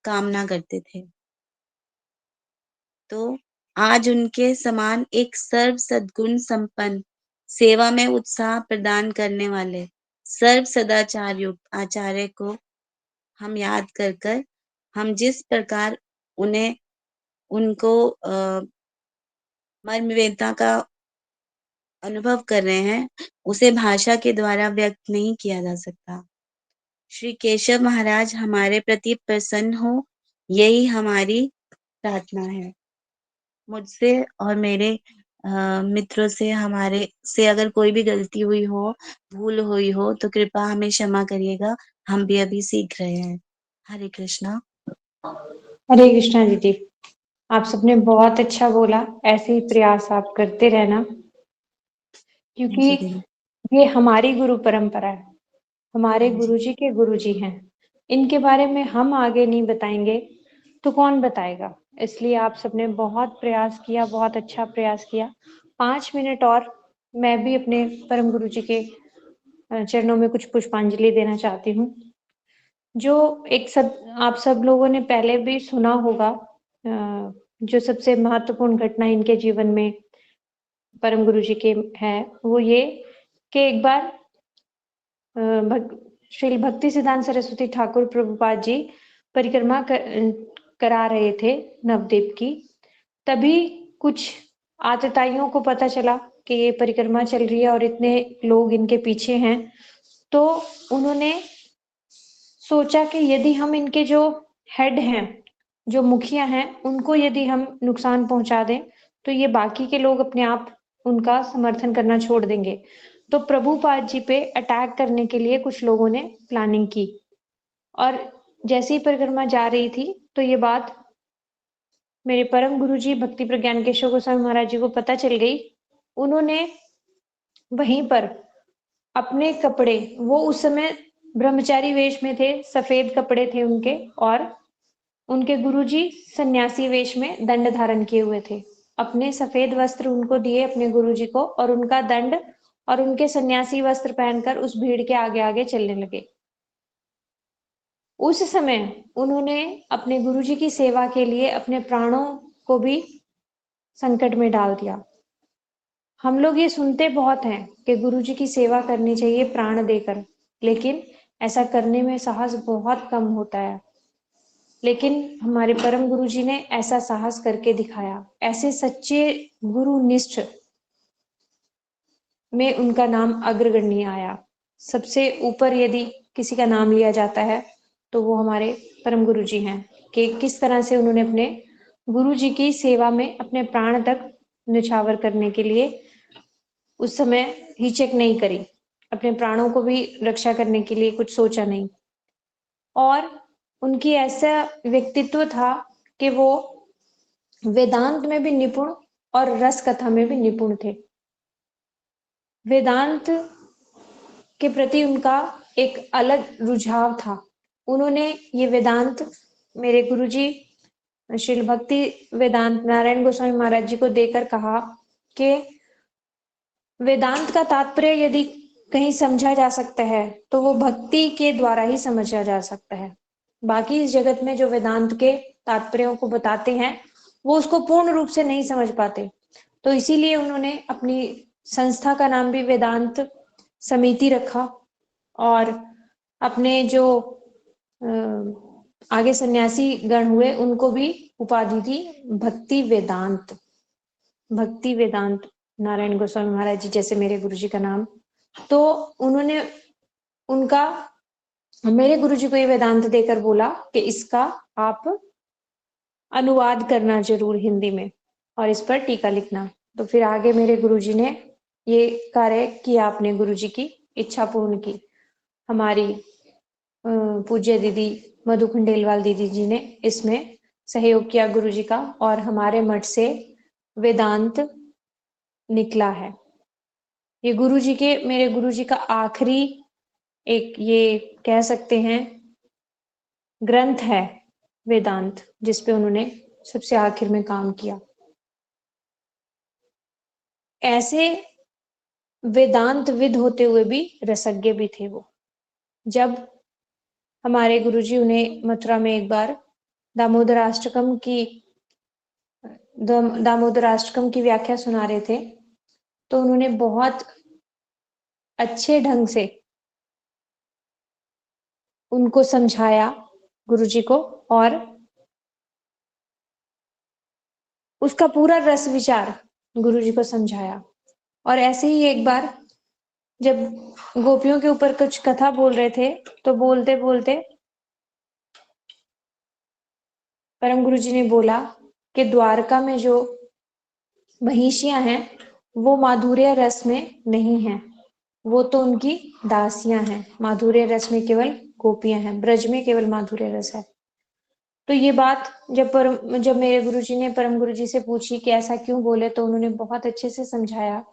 कामना करते थे। तो आज उनके समान एक सर्व सद्गुण संपन्न सेवा में उत्साह प्रदान करने वाले सर्व सदाचार युक्त आचार्य को हम याद कर हम जिस प्रकार उनको मर्मवेदना का अनुभव कर रहे हैं उसे भाषा के द्वारा व्यक्त नहीं किया जा सकता। श्री केशव महाराज हमारे प्रति प्रसन्न हो यही हमारी प्रार्थना है। मुझसे और मेरे मित्रों से हमारे से अगर कोई भी गलती हुई हो, भूल हुई हो तो कृपया हमें क्षमा करिएगा। हम भी अभी सीख रहे हैं। हरे कृष्णा। हरे कृष्णा दीदी, आप सबने बहुत अच्छा बोला। ऐसे ही प्रयास आप करते रहना, क्योंकि जी दीदी। ये हमारी गुरु परंपरा है, हमारे हाँ जी। गुरुजी के गुरुजी हैं। इनके बारे में हम आगे नहीं बताएंगे तो कौन बताएगा। इसलिए आप सबने बहुत प्रयास किया, बहुत अच्छा प्रयास किया। 5 मिनट और मैं भी अपने परम गुरुजी के चरणों में कुछ पुष्पांजलि देना चाहती हूँ। जो आप सब लोगों ने पहले भी सुना होगा, जो सबसे महत्वपूर्ण घटना इनके जीवन में परम गुरुजी के है वो ये कि एक बार श्री भक्ति सिद्धांत सरस्वती ठाकुर प्रभुपाद जी परिक्रमा करा रहे थे नवद्वीप की, तभी कुछ आतताइयों को पता चला कि ये परिक्रमा चल रही है और इतने लोग इनके पीछे हैं, तो उन्होंने सोचा कि यदि हम इनके जो हेड हैं, जो मुखिया हैं, उनको यदि हम नुकसान पहुंचा दें तो ये बाकी के लोग अपने आप उनका समर्थन करना छोड़ देंगे। तो प्रभुपाद जी पे अटैक करने के लिए कुछ लोगों ने प्लानिंग की, और जैसे ही परिक्रमा जा रही थी तो ये बात मेरे परम गुरु जी भक्ति प्रज्ञान केशव गोस्वामी महाराज जी को पता चल गई। उन्होंने वहीं पर अपने कपड़े, वो उस समय ब्रह्मचारी वेश में थे, सफेद कपड़े थे उनके, और उनके गुरुजी सन्यासी वेश में दंड धारण किए हुए थे। अपने सफेद वस्त्र उनको दिए अपने गुरुजी को, और उनका दंड और उनके सन्यासी वस्त्र पहनकर उस भीड़ के आगे आगे चलने लगे। उस समय उन्होंने अपने गुरुजी की सेवा के लिए अपने प्राणों को भी संकट में डाल दिया। हम लोग ये सुनते बहुत हैं कि गुरुजी की सेवा करनी चाहिए प्राण देकर, लेकिन ऐसा करने में साहस बहुत कम होता है। लेकिन हमारे परम गुरुजी ने ऐसा साहस करके दिखाया। ऐसे सच्चे गुरुनिष्ठ में उनका नाम अग्रगण्य आया। सबसे ऊपर यदि किसी का नाम लिया जाता है तो वो हमारे परम गुरुजी हैं, कि किस तरह से उन्होंने अपने गुरुजी की सेवा में अपने प्राण तक न्यौछावर करने के लिए उस समय हिचक नहीं करी, अपने प्राणों को भी रक्षा करने के लिए कुछ सोचा नहीं। और उनकी ऐसा व्यक्तित्व था कि वो वेदांत में भी निपुण और रस कथा में भी निपुण थे। वेदांत के प्रति उनका एक अलग रुझाव था। उन्होंने ये वेदांत मेरे गुरुजी श्री भक्ति वेदांत नारायण गोस्वामी महाराज जी को देकर कहा कि वेदांत का तात्पर्य यदि कहीं समझा जा सकता है तो वो भक्ति के द्वारा ही समझा जा सकता है। बाकी इस जगत में जो वेदांत के तात्पर्यों को बताते हैं वो उसको पूर्ण रूप से नहीं समझ पाते। तो इसीलिए उन्होंने अपनी संस्था का नाम भी वेदांत समिति रखा, और अपने जो आगे सन्यासी गण हुए उनको भी उपाधि दी भक्ति वेदांत। भक्ति वेदांत नारायण गोस्वामी महाराज जी जैसे मेरे गुरुजी का नाम। तो उन्होंने उनका मेरे गुरुजी को ये वेदांत देकर बोला कि इसका आप अनुवाद करना जरूर हिंदी में और इस पर टीका लिखना। तो फिर आगे मेरे गुरुजी ने ये कार्य किया, अपने गुरुजी की इच्छा पूर्ण की। हमारी पूज्य दीदी मधु खंडेलवाल दीदी जी ने इसमें सहयोग किया गुरुजी का, और हमारे मठ से वेदांत निकला है। ये गुरुजी के, मेरे गुरुजी का आखिरी एक, ये कह सकते हैं, ग्रंथ है वेदांत, जिसपे उन्होंने सबसे आखिर में काम किया। ऐसे वेदांत विद होते हुए भी रसज्ञ भी थे वो। जब हमारे गुरुजी उन्हें मथुरा में एक बार दामोदराष्टकम की व्याख्या सुना रहे थे, तो उन्होंने बहुत अच्छे ढंग से उनको समझाया गुरुजी को, और उसका पूरा रस विचार गुरुजी को समझाया। और ऐसे ही एक बार जब गोपियों के ऊपर कुछ कथा बोल रहे थे, तो बोलते बोलते परम गुरुजी ने बोला कि द्वारका में जो महिषियां हैं वो माधुर्य रस में नहीं हैं, वो तो उनकी दासियां हैं। माधुर्य रस में केवल गोपियां हैं, ब्रज में केवल माधुर्य रस है। तो ये बात जब मेरे गुरुजी ने परम गुरुजी से पूछी कि ऐसा क्यों बोले, तो उन्होंने बहुत अच्छे से समझाया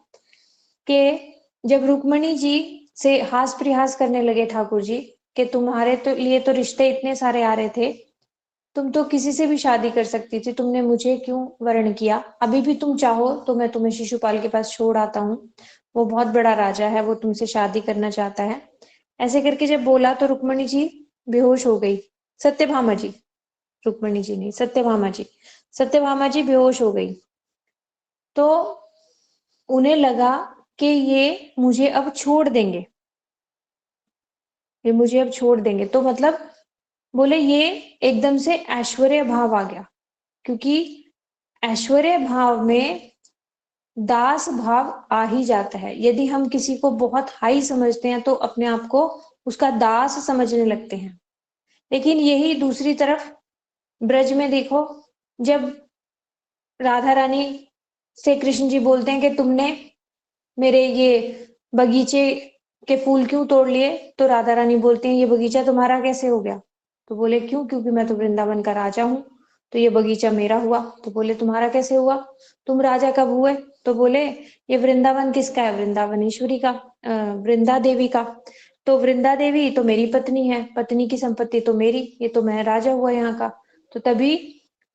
कि जब रुक्मणी जी से हास परिहास करने लगे ठाकुर जी कि तुम्हारे तो लिए तो रिश्ते इतने सारे आ रहे थे, तुम तो किसी से भी शादी कर सकती थी, तुमने मुझे क्यों वर्ण किया? अभी भी तुम चाहो तो मैं तुम्हें शिशुपाल के पास छोड़ आता हूँ, वो बहुत बड़ा राजा है, वो तुमसे शादी करना चाहता है। ऐसे करके जब बोला तो रुक्मणी जी बेहोश हो गई। सत्यभामा जी, रुक्मणी जी नहीं, सत्यभामा जी बेहोश हो गई। तो उन्हें लगा कि ये मुझे अब छोड़ देंगे, ये मुझे अब छोड़ देंगे। तो मतलब बोले ये एकदम से ऐश्वर्य भाव आ गया, क्योंकि ऐश्वर्य भाव में दास भाव आ ही जाता है। यदि हम किसी को बहुत हाई समझते हैं तो अपने आप को उसका दास समझने लगते हैं। लेकिन यही दूसरी तरफ ब्रज में देखो, जब राधा रानी से कृष्ण जी बोलते हैं कि तुमने मेरे ये बगीचे के फूल क्यों तोड़ लिए, तो राधा रानी बोलती हैं ये बगीचा तुम्हारा कैसे हो गया? तो बोले क्यों? क्योंकि मैं तो वृंदावन का राजा हूँ, तो ये बगीचा मेरा हुआ। तो बोले तुम्हारा कैसे हुआ? तुम राजा कब हुए? तो बोले ये वृंदावन किसका है? वृंदावन ईश्वरी का, वृंदा देवी का। तो वृंदा देवी तो मेरी पत्नी है, पत्नी की संपत्ति तो मेरी, ये तो मैं राजा हुआ यहाँ का। तो तभी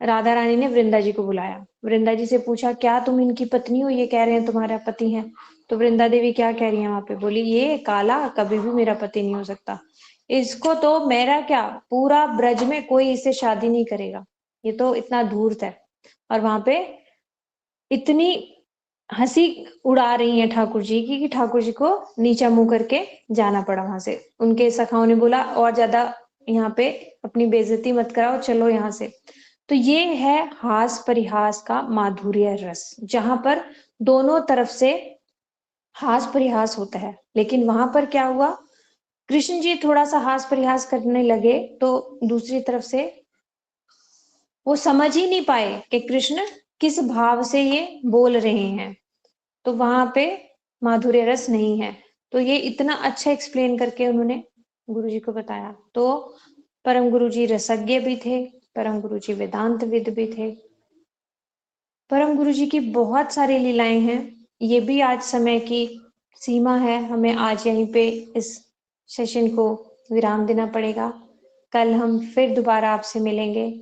राधा रानी ने वृंदा जी को बुलाया, वृंदा जी से पूछा क्या तुम इनकी पत्नी हो? ये कह रहे हैं तुम्हारा पति है। तो वृंदा देवी क्या कह रही है वहां पे? बोली ये काला कभी भी मेरा पति नहीं हो सकता, इसको तो मेरा क्या पूरा ब्रज में कोई इससे शादी नहीं करेगा, ये तो इतना धूर्त है। और वहां पे इतनी हंसी उड़ा रही है ठाकुर जी की कि ठाकुर जी को नीचा मुंह करके जाना पड़ा वहां से। उनके सखाओं ने बोला और ज्यादा यहाँ पे अपनी बेइज्जती मत कराओ, चलो यहाँ से। तो ये है हास परिहास का माधुर्य रस, जहां पर दोनों तरफ से हास परिहास होता है। लेकिन वहां पर क्या हुआ, कृष्ण जी थोड़ा सा हास परिहास करने लगे तो दूसरी तरफ से वो समझ ही नहीं पाए कि कृष्ण किस भाव से ये बोल रहे हैं, तो वहां पे माधुर्य रस नहीं है। तो ये इतना अच्छा एक्सप्लेन करके उन्होंने गुरु जी को बताया। तो परम गुरु जी रसज्ञ भी थे, परम गुरु जी वेदांत विद भी थे, परम गुरु जी की बहुत सारी लीलाएं हैं। ये भी आज समय की सीमा है, हमें आज यहीं पे इस सेशन को विराम देना पड़ेगा। कल हम फिर दोबारा आपसे मिलेंगे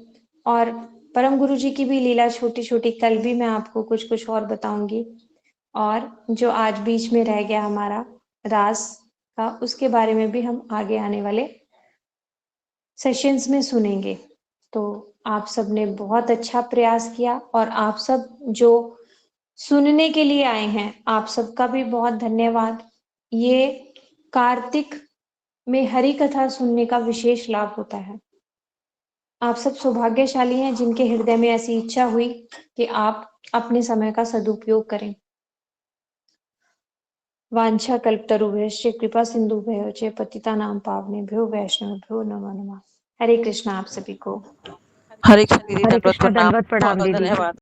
और परम गुरु जी की भी लीला छोटी छोटी कल भी मैं आपको कुछ कुछ और बताऊंगी, और जो आज बीच में रह गया हमारा रास का, उसके बारे में भी हम आगे आने वाले सेशंस में सुनेंगे। तो आप सब ने बहुत अच्छा प्रयास किया, और आप सब जो सुनने के लिए आए हैं आप सबका भी बहुत धन्यवाद। ये कार्तिक में हरि कथा सुनने का विशेष लाभ होता है। आप सब सौभाग्यशाली हैं जिनके हृदय में ऐसी इच्छा हुई कि आप अपने समय का सदुपयोग करें। वांछा कल्पतरुभ्यश्च कृपा सिंधुभ्यो च पतितानां पावनेभ्यो वैष्णवेभ्यो नमो नमः। हरे कृष्णा आप सभी को। हरे कृष्ण दीदी, हरे दंडवत कृष्णा, प्रणाम। दंडवत प्रणाम बहुत दीदी। धन्यवाद।